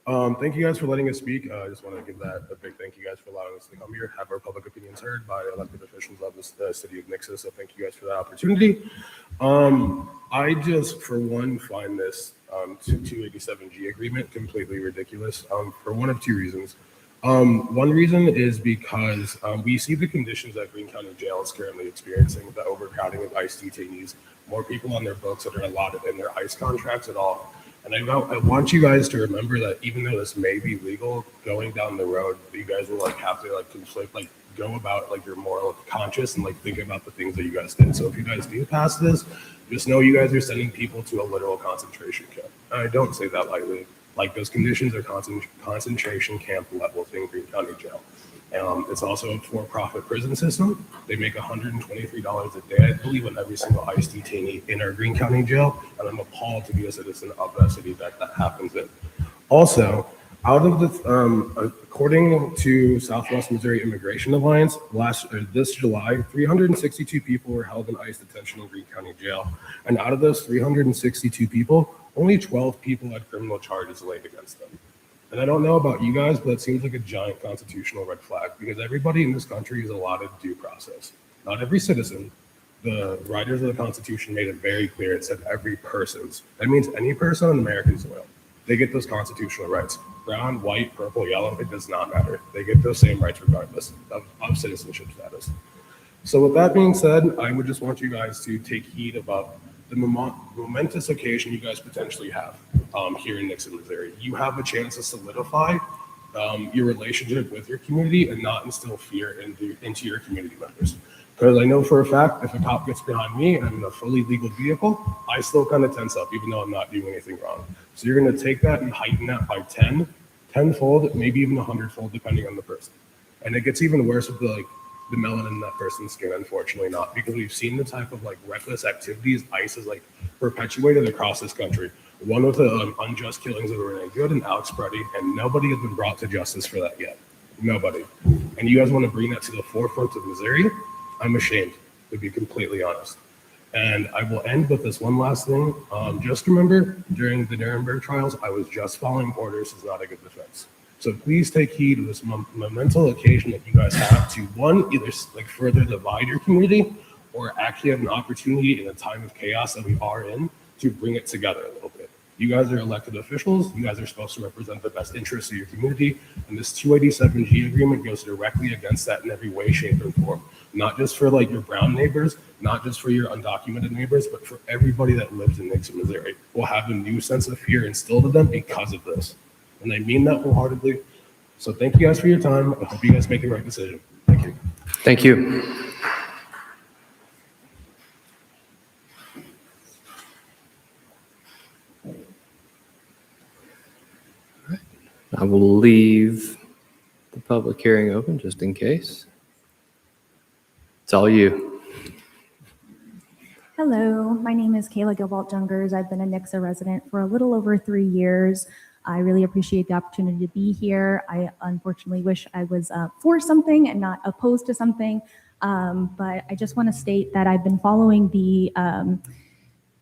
Thank you guys for letting us speak. I just want to give that a big thank you guys for allowing us to come here, have our public opinions heard by elected officials of the city of Nixa. So thank you guys for that opportunity. I just, for one, find this 287G agreement completely ridiculous for one of two reasons. One reason is because we see the conditions that Greene County Jail is currently experiencing, the overcrowding of ICE detainees, more people on their books that are allotted in their ICE contracts at all. And I want you guys to remember that even though this may be legal, going down the road, you guys will have to conflict, go about your moral conscience and think about the things that you guys did. So if you guys do pass this, just know you guys are sending people to a literal concentration camp. And I don't say that lightly. Those conditions are concentration camp level in Greene County Jail. It's also a for-profit prison system. They make $123 a day, I believe, on every single ICE detainee in our Greene County Jail, and I'm appalled to be a citizen of that city that happens in. Also, out of the, according to Southwest Missouri Immigration Alliance, this July, 362 people were held in ICE detention in Greene County Jail, and out of those 362 people, only 12 people had criminal charges laid against them. And I don't know about you guys, but it seems like a giant constitutional red flag because everybody in this country is allotted due process. Not every citizen. The writers of the Constitution made it very clear. It said every person's. That means any person on American soil. They get those constitutional rights. Brown, white, purple, yellow, it does not matter. They get those same rights regardless of citizenship status. So with that being said, I would just want you guys to take heed about the momentous occasion you guys potentially have here in Nixa, Missouri. You have a chance to solidify your relationship with your community and not instill fear into your community members. Because I know for a fact, if a cop gets behind me and I'm in a fully legal vehicle, I still kind of tense up, even though I'm not doing anything wrong. So you're going to take that and heighten that by 10-fold, maybe even 100-fold, depending on the person. And it gets even worse with the melanin in that person's skin, unfortunately not, because we've seen the type of reckless activities ICE has perpetuated across this country. One with the unjust killings of Renee Good and Alex Preddy, and nobody has been brought to justice for that yet. Nobody. And you guys want to bring that to the forefront of Missouri? I'm ashamed, to be completely honest. And I will end with this one last thing. Just remember, during the Nuremberg trials, I was just following orders is not a good defense. So please take heed of this monumental occasion that you guys have to, one, either further divide your community or actually have an opportunity in a time of chaos that we are in to bring it together a little bit. You guys are elected officials. You guys are supposed to represent the best interests of your community. And this 287G agreement goes directly against that in every way, shape, and form. Not just for your brown neighbors, not just for your undocumented neighbors, but for everybody that lives in Nixa, Missouri will have a new sense of fear instilled in them because of this. And I mean that wholeheartedly. So thank you guys for your time. I hope you guys make the right decision. Thank you. Thank you. I will leave the public hearing open just in case. It's all you. Hello, my name is Kayla Gilbalt-Jungers. I've been a Nixa resident for a little over 3 years. I really appreciate the opportunity to be here. I unfortunately wish I was for something and not opposed to something, but I just want to state that I've been following the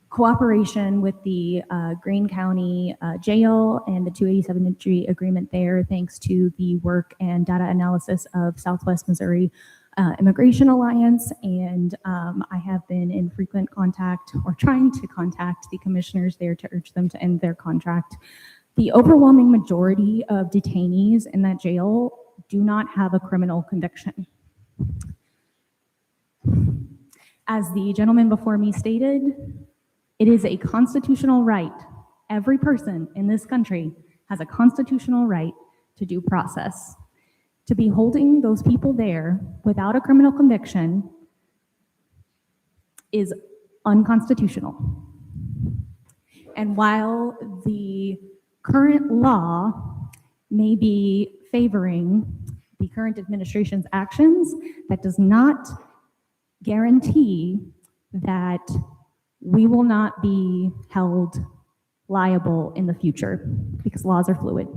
cooperation with the Greene County Jail and the 287G agreement there, thanks to the work and data analysis of Southwest Missouri Immigration Alliance. And I have been in frequent contact or trying to contact the commissioners there to urge them to end their contract. The overwhelming majority of detainees in that jail do not have a criminal conviction. As the gentleman before me stated, it is a constitutional right. Every person in this country has a constitutional right to due process. To be holding those people there without a criminal conviction is unconstitutional. And while the current law may be favoring the current administration's actions, that does not guarantee that we will not be held liable in the future, because laws are fluid.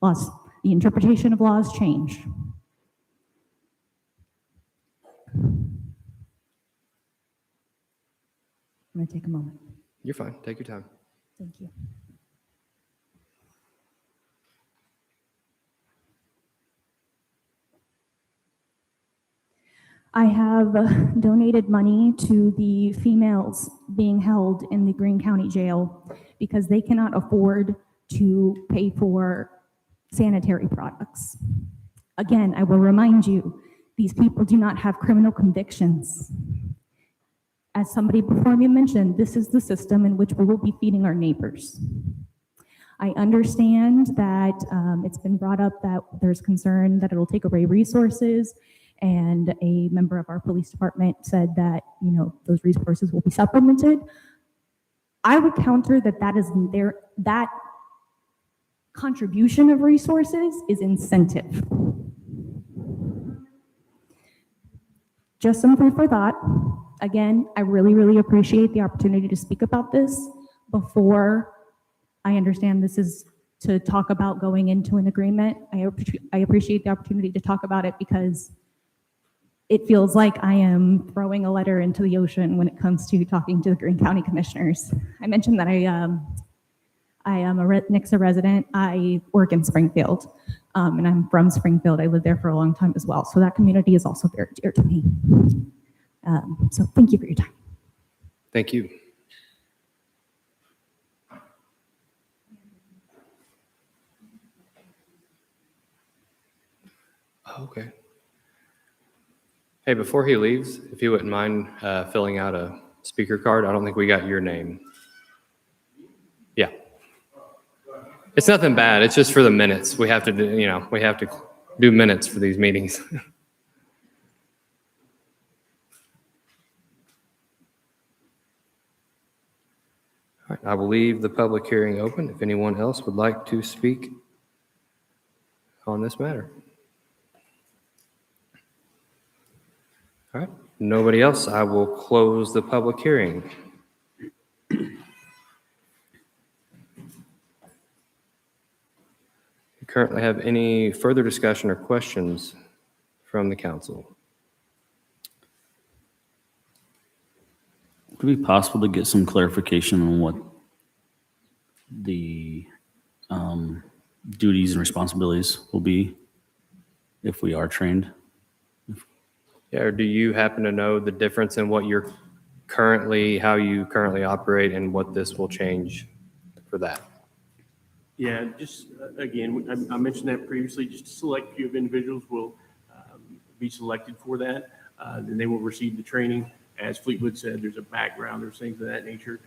The interpretation of laws change. I'm going to take a moment. You're fine. Take your time. Thank you. I have donated money to the females being held in the Greene County Jail because they cannot afford to pay for sanitary products. Again, I will remind you, these people do not have criminal convictions. As somebody before me mentioned, this is the system in which we will be feeding our neighbors. I understand that it's been brought up that there's concern that it'll take away resources, and a member of our police department said that, you know, those resources will be supplemented. I would counter that that contribution of resources is incentive. Just some food for thought. Again, I really, really appreciate the opportunity to speak about this before I understand this is to talk about going into an agreement. I appreciate the opportunity to talk about it because it feels like I am throwing a letter into the ocean when it comes to talking to the Greene County Commissioners. I mentioned that I am a Nixa resident. I work in Springfield, and I'm from Springfield. I lived there for a long time as well. So that community is also very dear to me. So thank you for your time. Thank you. Okay. Hey, before he leaves, if you wouldn't mind filling out a speaker card. I don't think we got your name. Yeah. It's nothing bad. It's just for the minutes. We have to do, you know, we have to do minutes for these meetings. All right, I will leave the public hearing open if anyone else would like to speak on this matter. All right, nobody else. I will close the public hearing. You currently have any further discussion or questions from the council? Would it be possible to get some clarification on what the duties and responsibilities will be if we are trained? Yeah, or do you happen to know the difference in what you're currently, how you currently operate and what this will change for that? Yeah, just again, I mentioned that previously, just a select few of individuals will be selected for that. Then they will receive the training. As Fleetwood said, there's a background, there's things of that nature.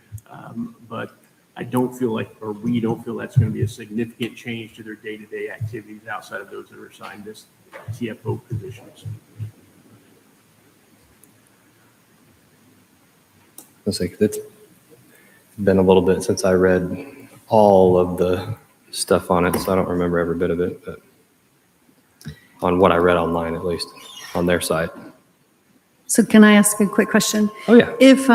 But I don't feel like, or we don't feel that's going to be a significant change to their day-to-day activities outside of those that are assigned this TFO positions. Let's see, it's been a little bit since I read all of the stuff on it, so I don't remember every bit of it, but on what I read online, at least on their site. So can I ask a quick question? Oh, yeah. If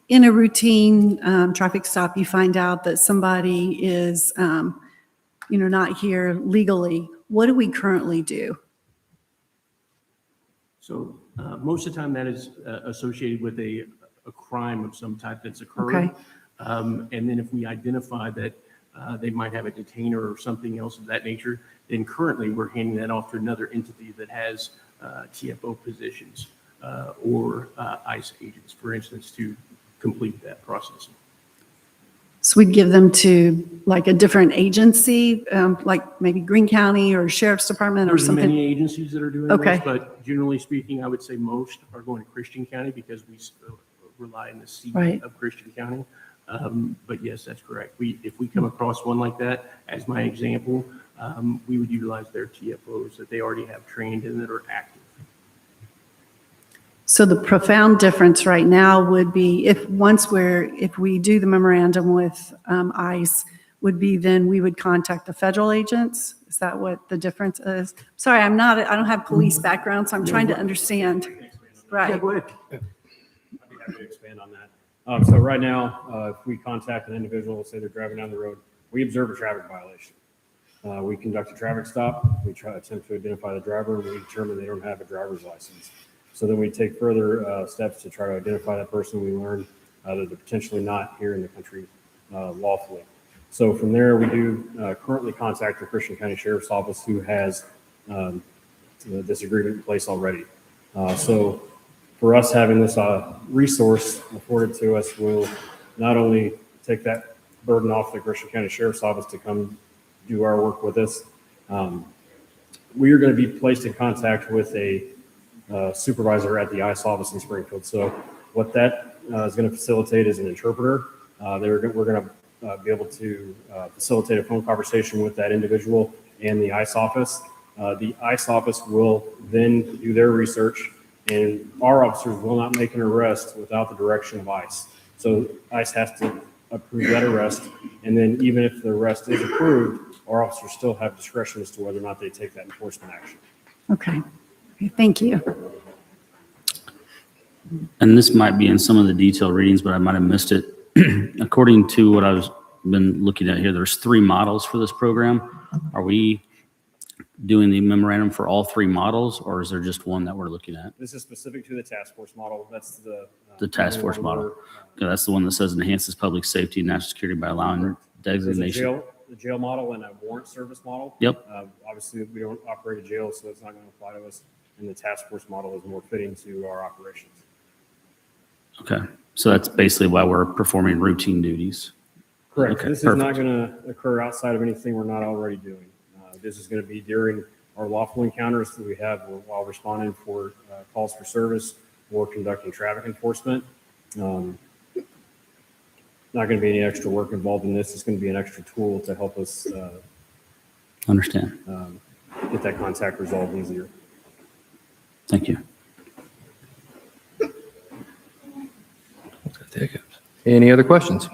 in a routine traffic stop, you find out that somebody is, not here legally, what do we currently do? So most of the time that is associated with a crime of some type that's occurred. Okay. And then if we identify that they might have a detainer or something else of that nature, then currently we're handing that off to another entity that has TFO positions or ICE agents, for instance, to complete that process. So we'd give them to like a different agency, like maybe Greene County or Sheriff's Department or There's something? many agencies that are doing Okay. this, but generally speaking, I would say most are going to Christian County because we rely on the seat Right. of Christian County. But yes, that's correct. If we come across one like that, as my example, we would utilize their TFOs that they already have trained and that are active. So the profound difference right now would be if we do the memorandum with ICE, would be then we would contact the federal agents? Is that what the difference is? Sorry, I don't have police background, so I'm trying to understand. Right. Yeah, go ahead. I'd be happy to expand on that. So right now, if we contact an individual, let's say they're driving down the road, we observe a traffic violation. We conduct a traffic stop. We attempt to identify the driver, and we determine they don't have a driver's license. So then we take further steps to try to identify that person. We learn that they're potentially not here in the country lawfully. So from there, we do currently contact the Christian County Sheriff's Office, who has this agreement in place already. So for us having this resource afforded to us will not only take that burden off the Christian County Sheriff's Office to come do our work with us. We are going to be placed in contact with a supervisor at the ICE office in Springfield. So what that is going to facilitate is an interpreter. We're going to be able to facilitate a phone conversation with that individual and the ICE office. The ICE office will then do their research, and our officers will not make an arrest without the direction of ICE. So ICE has to approve that arrest, and then even if the arrest is approved, our officers still have discretion as to whether or not they take that enforcement action. Okay. Okay, thank you. And this might be in some of the detailed readings, but I might have missed it. According to what I've been looking at here, there's 3 models for this program. Are we doing the memorandum for all 3 models, or is there just one that we're looking at? This is specific to the task force model. That's the Task force model. Okay, that's the one that says enhances public safety and national security by allowing There's designation. the jail model and a warrant service model. Yep. Obviously, we don't operate a jail, so it's not going to apply to us. And the task force model is more fitting to our operations. Okay, so that's basically why we're performing routine duties. Correct. Okay, This is perfect. not going to occur outside of anything we're not already doing. This is going to be during our lawful encounters that we have while responding for calls for service or conducting traffic enforcement. Not going to be any extra work involved in this. It's going to be an extra tool to help us Understand. Get that contact resolved easier. Thank you. Any other questions?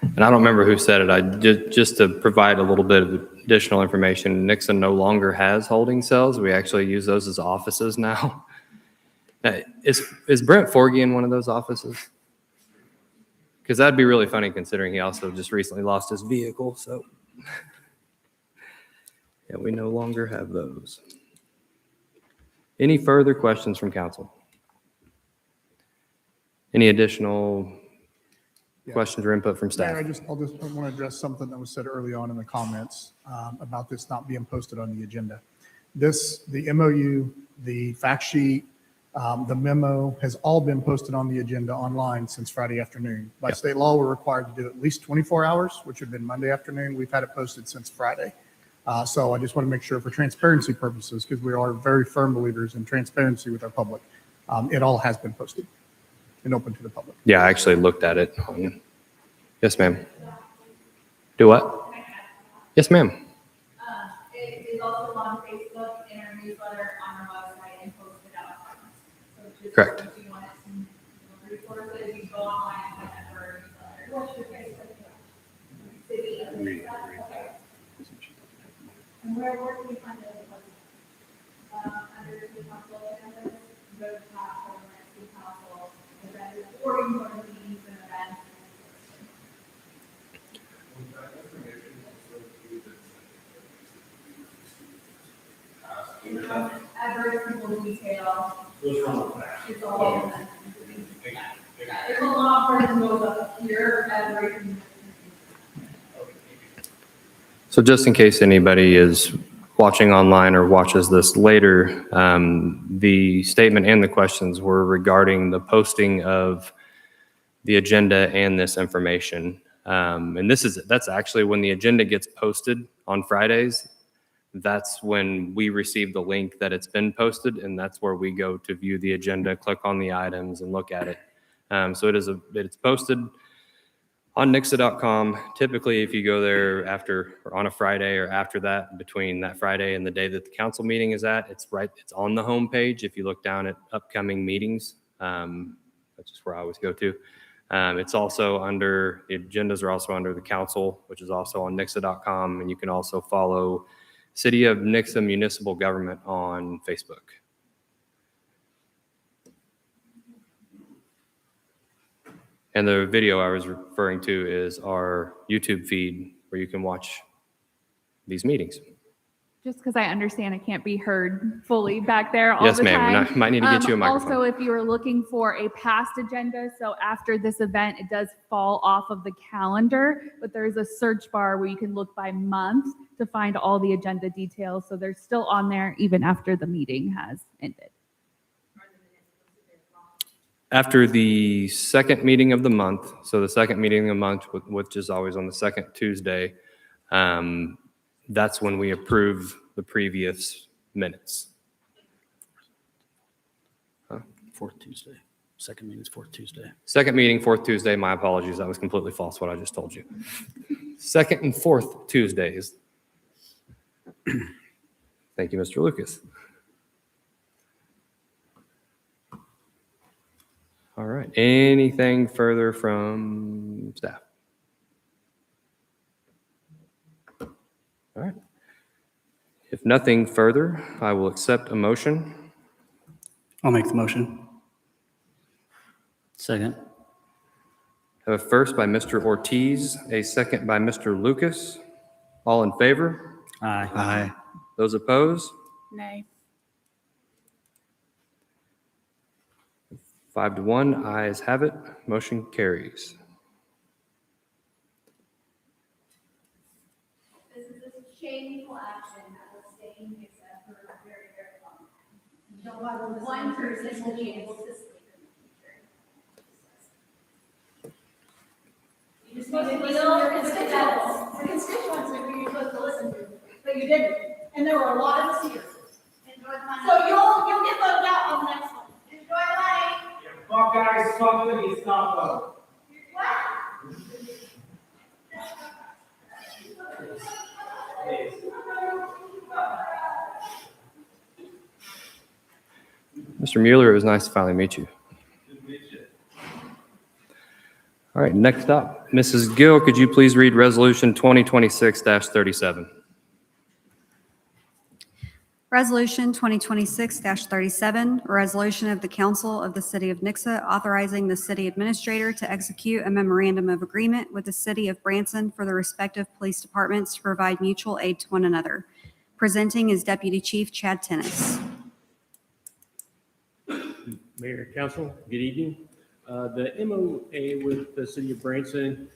And I don't remember who said it. I just to provide a little bit of additional information. Nixa no longer has holding cells. We actually use those as offices now. Is Brent Forgy in one of those offices? Because that'd be really funny considering he also just recently lost his vehicle. So yeah, we no longer have those. Any further questions from council? Any additional questions or input from staff? Mayor, I'll just want to address something that was said early on in the comments about this not being posted on the agenda. The MOU, the fact sheet, the memo has all been posted on the agenda online since Friday afternoon. By state law, we're required to do at least 24 hours, which would have been Monday afternoon. We've had it posted since Friday. So I just want to make sure for transparency purposes, because we are very firm believers in transparency with our public, it all has been posted and open to the public. Yeah, I actually looked at it. Yes, ma'am. Do what? Yes, ma'am. It is also on Facebook, in our newsletter, on our website, and posted out. So just Correct. if you wanted some resources, you go online and sign up for our newsletter. What's your Facebook? City of Nixa. Okay. And where can you find it? Under the council agenda, go to top, city council, event reporting, or meetings and events. Every single detail. It's all in that. There's a lot more that goes up here, every. So just in case anybody is watching online or watches this later, the statement and the questions were regarding the posting of the agenda and this information. And that's actually when the agenda gets posted on Fridays. That's when we receive the link that it's been posted, and that's where we go to view the agenda, click on the items, and look at it. So it's posted on Nixa.com. Typically, if you go there after or on a Friday or after that, between that Friday and the day that the council meeting is at, it's on the home page. If you look down at upcoming meetings, that's just where I always go to. It's also under, the agendas are also under the council, which is also on Nixa.com, and you can also follow City of Nixa Municipal Government on Facebook. And the video I was referring to is our YouTube feed where you can watch these meetings. Just because I understand I can't be heard fully back there all Yes, the ma'am. time. We might need to get you a microphone. Also, if you are looking for a past agenda, so after this event, it does fall off of the calendar, but there's a search bar where you can look by month to find all the agenda details. So they're still on there even after the meeting has ended. After the second meeting of the month, so the second meeting of the month, which is always on the second Tuesday, that's when we approve the previous minutes. Fourth Tuesday. Second meeting is fourth Tuesday. Second meeting, fourth Tuesday. My apologies. That was completely false, what I just told you. Second and fourth Tuesdays. Thank you, Mr. Lucas. All right. Anything further from staff? All right. If nothing further, I will accept a motion. I'll make the motion. Second. I have a first by Mr. Ortiz, a second by Mr. Lucas. All in favor? Aye. Aye. Those opposed? Nay. 5-1, ayes have it. Motion carries. This is a shameful action that will stay in Nixa for a very, very long time. One person will be able to sleep in the future. You just need to listen to your constituents. The constituents that you're supposed to listen to, but you didn't. And there were a lot of us here. So you'll get voted out on the next one. Enjoy life. Fuck guys, something is not vote. Mr. Mueller, it was nice to finally meet you. All right, next up, Mrs. Gill, could you please read Resolution 2026-37? Resolution 2026-37, a resolution of the Council of the City of Nixa authorizing the city administrator to execute a memorandum of agreement with the City of Branson for the respective police departments to provide mutual aid to one another. Presenting is Deputy Chief Chad Tennis. Mayor, Council, good evening. The MOA with the City of Branson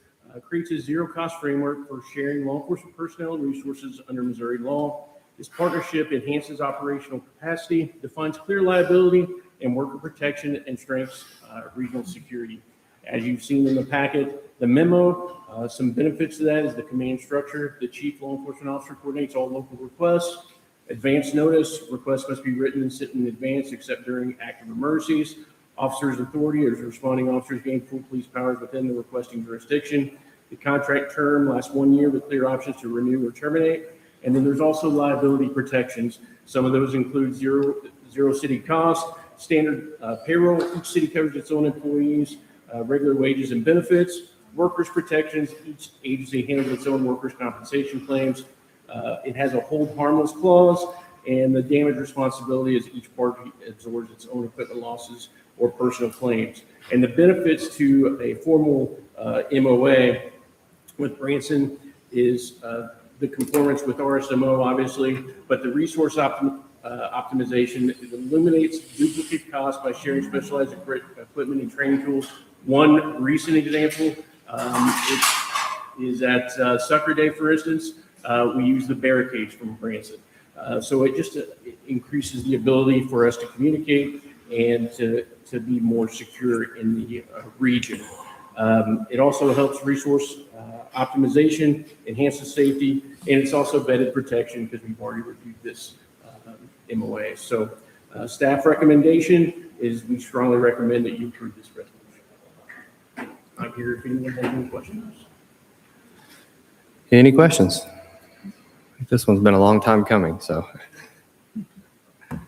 creates a zero-cost framework for sharing law enforcement personnel and resources under Missouri law. This partnership enhances operational capacity, defines clear liability and worker protection, and strengthens regional security. As you've seen in the packet, the memo, some benefits to that is the command structure. The chief law enforcement officer coordinates all local requests. Advance notice, requests must be written and sent in advance except during active emergencies. Officer's authority as responding officers gain full police powers within the requesting jurisdiction. The contract term lasts 1 year with clear options to renew or terminate. And then there's also liability protections. Some of those include zero city cost, standard payroll. Each city covers its own employees, regular wages and benefits, workers' protections. Each agency handles its own workers' compensation claims. It has a hold harmless clause, and the damage responsibility is each party absorbs its own equipment losses or personal claims. And the benefits to a formal MOA with Branson is the conformance with RSMO, obviously, but the resource optimization, it eliminates duplicate costs by sharing specialized equipment and training tools. One recent example is at Sucker Day, for instance, we use the barricades from Branson. So it just increases the ability for us to communicate and to be more secure in the region. It also helps resource optimization, enhances safety, and it's also vetted protection because we've already reviewed this MOA. So staff recommendation is we strongly recommend that you approve this resolution. I'm here if anyone has any questions. Any questions? This one's been a long time coming, so. All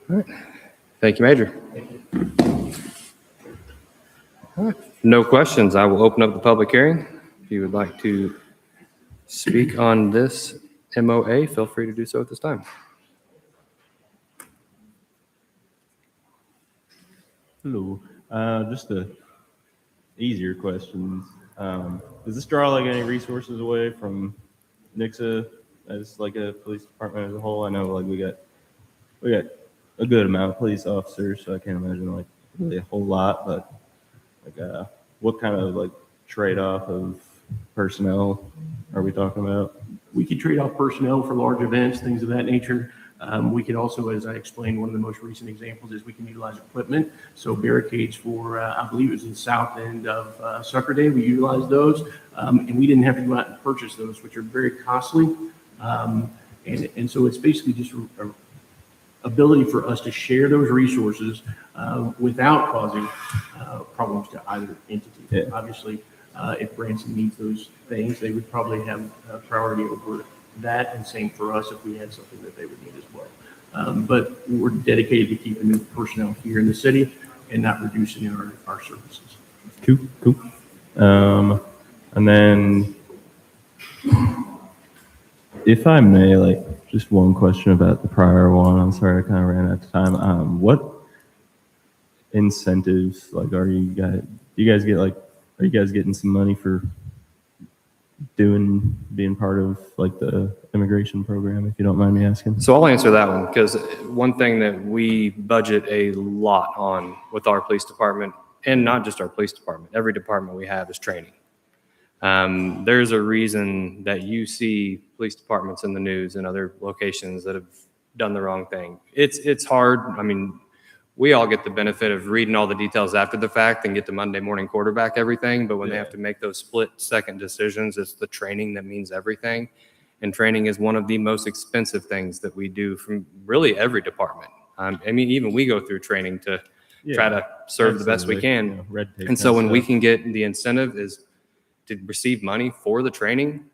right. Thank you, Major. All right. No questions. I will open up the public hearing. If you would like to speak on this MOA, feel free to do so at this time. Hello. Just the easier questions. Does this draw like any resources away from Nixa as like a police department as a whole? I know like we got a good amount of police officers, so I can't imagine like really a whole lot, but like what kind of like trade-off of personnel are we talking about? We could trade off personnel for large events, things of that nature. We could also, as I explained, one of the most recent examples is we can utilize equipment. So barricades for, I believe it was the south end of Sucker Day, we utilized those. And we didn't have to go out and purchase those, which are very costly. And so it's basically just a ability for us to share those resources without causing problems to either entity. Yeah. Obviously, if Branson needs those things, they would probably have priority over that, and same for us if we had something that they would need as well. But we're dedicated to keeping the personnel here in the city and not reducing our services. Cool. And then, if I may, like, just one question about the prior one. I'm sorry, I kind of ran out of time. What incentives, like, are you guys getting some money for being part of like the immigration program, if you don't mind me asking? So I'll answer that one, because one thing that we budget a lot on with our police department, and not just our police department, every department we have, is training. There's a reason that you see police departments in the news and other locations that have done the wrong thing. It's hard. I mean, we all get the benefit of reading all the details after the fact and get to Monday morning quarterback everything. But when they have to make those split-second decisions, it's the training that means everything. And training is one of the most expensive things that we do from really every department. I mean, even we go through training to try to serve the best we can. Red tape And so when we stuff. can get the incentive is to receive money for the training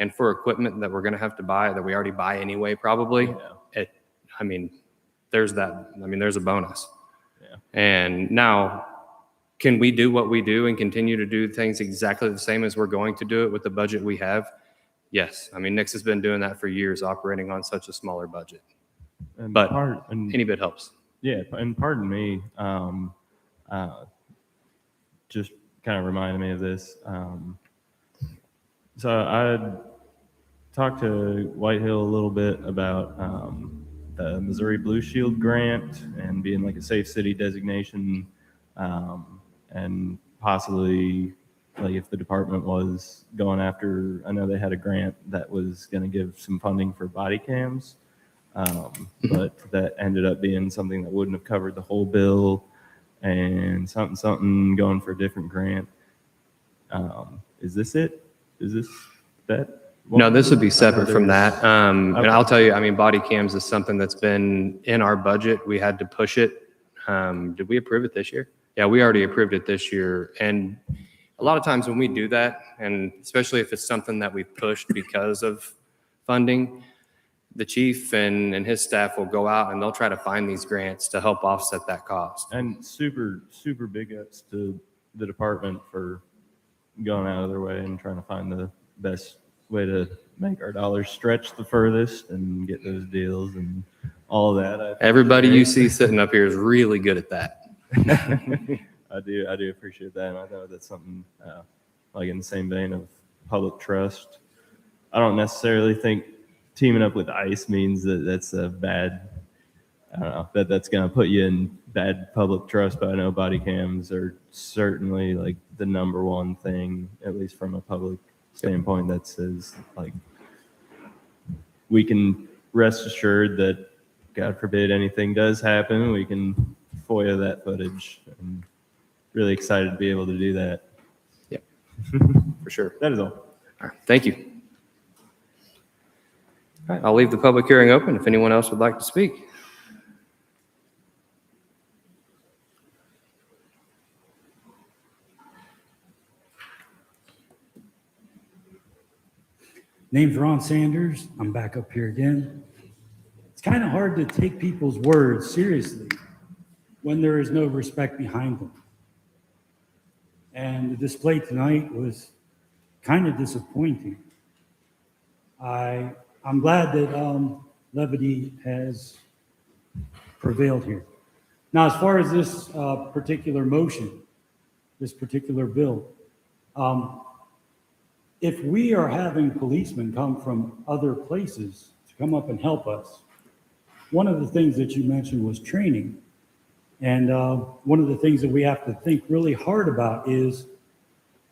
and for equipment that we're going to have to buy, that we already buy anyway, probably. I mean, there's that. I mean, there's a bonus. Yeah. And now, can we do what we do and continue to do things exactly the same as we're going to do it with the budget we have? Yes. I mean, Nixa has been doing that for years, operating on such a smaller budget. And But and any bit helps. Yeah, and pardon me, just kind of reminded me of this. So I talked to Whitehill a little bit about the Missouri Blue Shield grant and being like a safe city designation, and possibly like if the department was going after, I know they had a grant that was going to give some funding for body cams. But that ended up being something that wouldn't have covered the whole bill, and something going for a different grant. Is this it? Is this that? No, this would be separate from that. Okay. And I'll tell you, I mean, body cams is something that's been in our budget. We had to push it. Did we approve it this year? Yeah, we already approved it this year. And a lot of times when we do that, and especially if it's something that we pushed because of funding, the chief and his staff will go out and they'll try to find these grants to help offset that cost. And super big ups to the department for going out of their way and trying to find the best way to make our dollars stretch the furthest and get those deals and all of that. Everybody you see sitting up here is really good at that. I do appreciate that, and I know that's something like in the same vein of public trust. I don't necessarily think teaming up with ICE means that that's a bad, I don't know, that's going to put you in bad public trust, but I know body cams are certainly like the number one thing, at least from a public standpoint, that says like we can rest assured that God forbid anything does happen, we can FOIA that footage. And really excited to be able to do that. Yep, for sure. That is all. All right, thank you. All right, I'll leave the public hearing open if anyone else would like to speak. Name's Ron Sanders. I'm back up here again. It's kind of hard to take people's words seriously when there is no respect behind them. And the display tonight was kind of disappointing. I'm glad that levity has prevailed here. Now, as far as this particular motion, this particular bill, if we are having policemen come from other places to come up and help us, one of the things that you mentioned was training. And one of the things that we have to think really hard about is,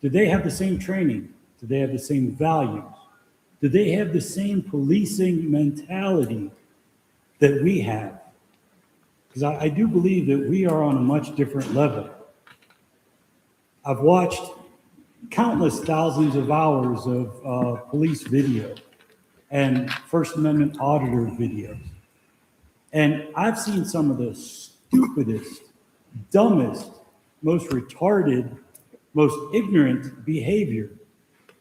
do they have the same training? Do they have the same values? Do they have the same policing mentality that we have. Because I do believe that we are on a much different level. I've watched countless thousands of hours of police video and First Amendment auditor videos. And I've seen some of the stupidest, dumbest, most retarded, most ignorant behavior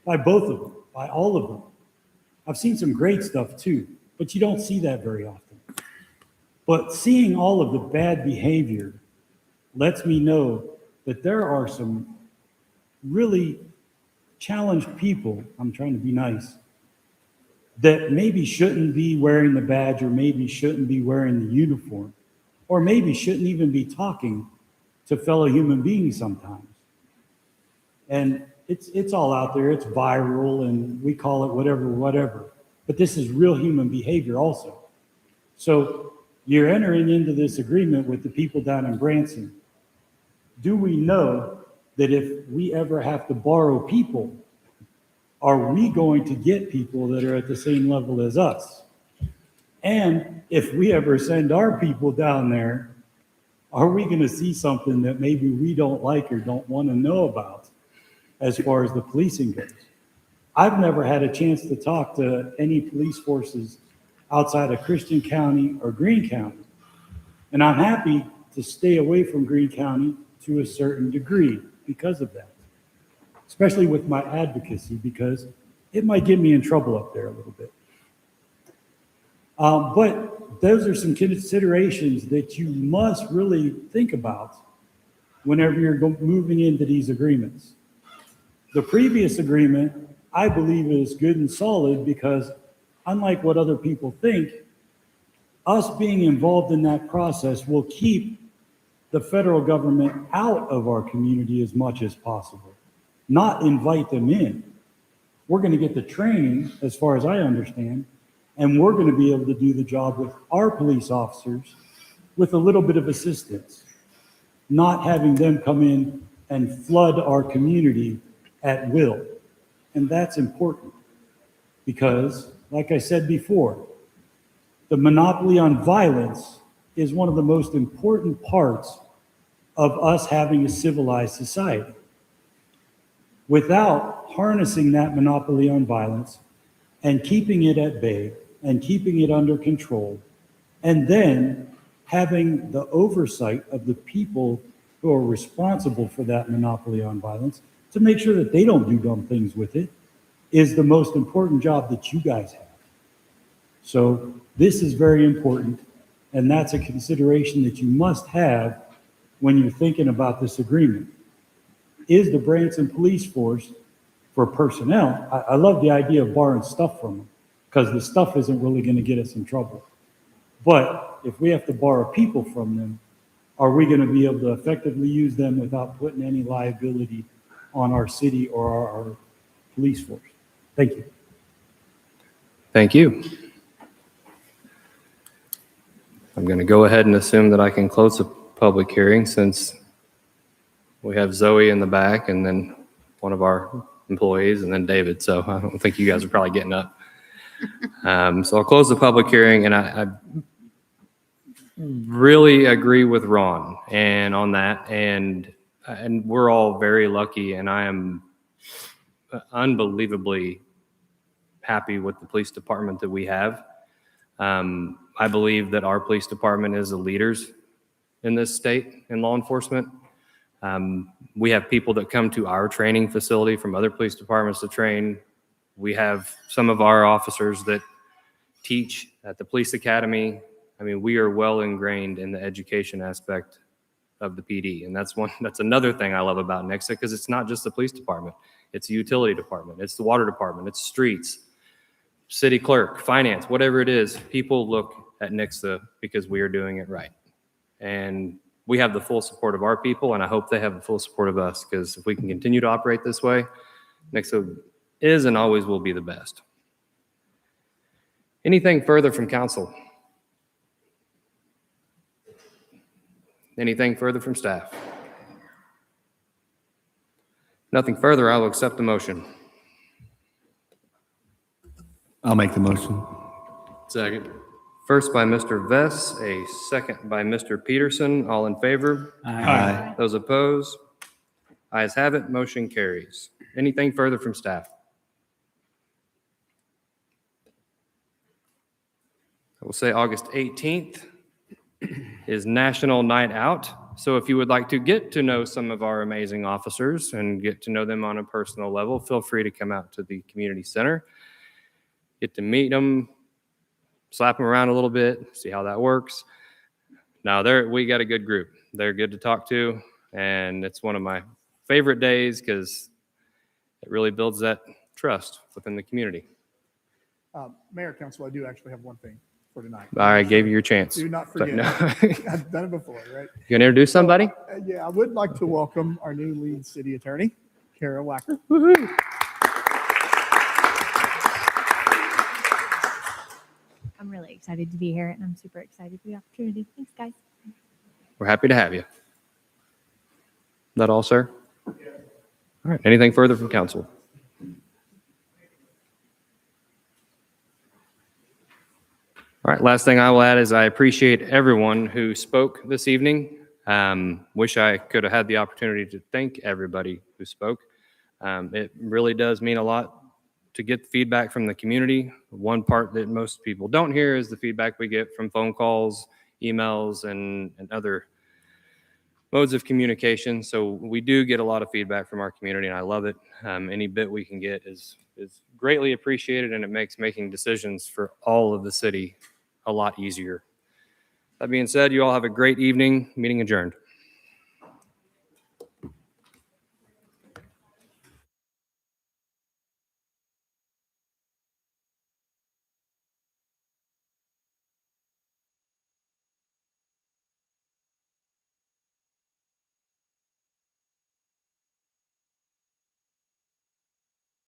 by both of them, by all of them. I've seen some great stuff too, but you don't see that very often. But seeing all of the bad behavior lets me know that there are some really challenged people, I'm trying to be nice, that maybe shouldn't be wearing the badge or maybe shouldn't be wearing the uniform or maybe shouldn't even be talking to fellow human beings sometimes. And it's all out there, it's viral and we call it whatever. But this is real human behavior also. So you're entering into this agreement with the people down in Branson. Do we know that if we ever have to borrow people, are we going to get people that are at the same level as us? And if we ever send our people down there, are we going to see something that maybe we don't like or don't want to know about as far as the policing goes? I've never had a chance to talk to any police forces outside of Christian County or Greene County. And I'm happy to stay away from Greene County to a certain degree because of that, especially with my advocacy, because it might get me in trouble up there a little bit. But those are some considerations that you must really think about whenever you're moving into these agreements. The previous agreement, I believe, is good and solid because unlike what other people think, us being involved in that process will keep the federal government out of our community as much as possible, not invite them in. We're going to get the training, as far as I understand, and we're going to be able to do the job with our police officers with a little bit of assistance, not having them come in and flood our community at will. And that's important because, like I said before, the monopoly on violence is one of the most important parts of us having a civilized society. Without harnessing that monopoly on violence and keeping it at bay and keeping it under control, and then having the oversight of the people who are responsible for that monopoly on violence to make sure that they don't do dumb things with it, is the most important job that you guys have. So this is very important, and that's a consideration that you must have when you're thinking about this agreement. Is the Branson Police Force, for personnel, I love the idea of borrowing stuff from them, because the stuff isn't really going to get us in trouble. But if we have to borrow people from them, are we going to be able to effectively use them without putting any liability on our city or our police force? Thank you. Thank you. I'm going to go ahead and assume that I can close the public hearing since we have Zoe in the back and then one of our employees and then David. So I don't think you guys are probably getting up. So I'll close the public hearing, and I really agree with Ron and on that. And we're all very lucky, and I am unbelievably happy with the police department that we have. I believe that our police department is the leaders in this state in law enforcement. We have people that come to our training facility from other police departments to train. We have some of our officers that teach at the police academy. I mean, we are well ingrained in the education aspect of the PD. And that's another thing I love about Nixa, because it's not just the police department. It's the utility department. It's the water department. It's streets, city clerk, finance, whatever it is. People look at Nixa because we are doing it right. And we have the full support of our people, and I hope they have the full support of us, because if we can continue to operate this way, Nixa is and always will be the best. Anything further from council? Anything further from staff? Nothing further, I will accept the motion. I'll make the motion. Second. First by Mr. Vess, a second by Mr. Peterson. All in favor? Aye. Those opposed? Ayes have it, motion carries. Anything further from staff? I will say August 18th is National Night Out. So if you would like to get to know some of our amazing officers and get to know them on a personal level, feel free to come out to the community center. Get to meet them, slap them around a little bit, see how that works. Now, we got a good group. They're good to talk to, and it's one of my favorite days because it really builds that trust within the community. Mayor, Council, I do actually have one thing for tonight. I gave you your chance. Do not but forget. no. I've done it before, right? You gonna introduce somebody? Yeah, I would like to welcome our new lead city attorney, Kara Wacker. I'm really excited to be here, and I'm super excited for the opportunity. Thanks, guys. We're happy to have you. That all, sir? All right. Anything further from council? All right. Last thing I will add is I appreciate everyone who spoke this evening. Wish I could have had the opportunity to thank everybody who spoke. It really does mean a lot to get feedback from the community. One part that most people don't hear is the feedback we get from phone calls, emails, and other modes of communication. So we do get a lot of feedback from our community, and I love it. Any bit we can get is greatly appreciated, and it makes making decisions for all of the city a lot easier. That being said, you all have a great evening. Meeting adjourned.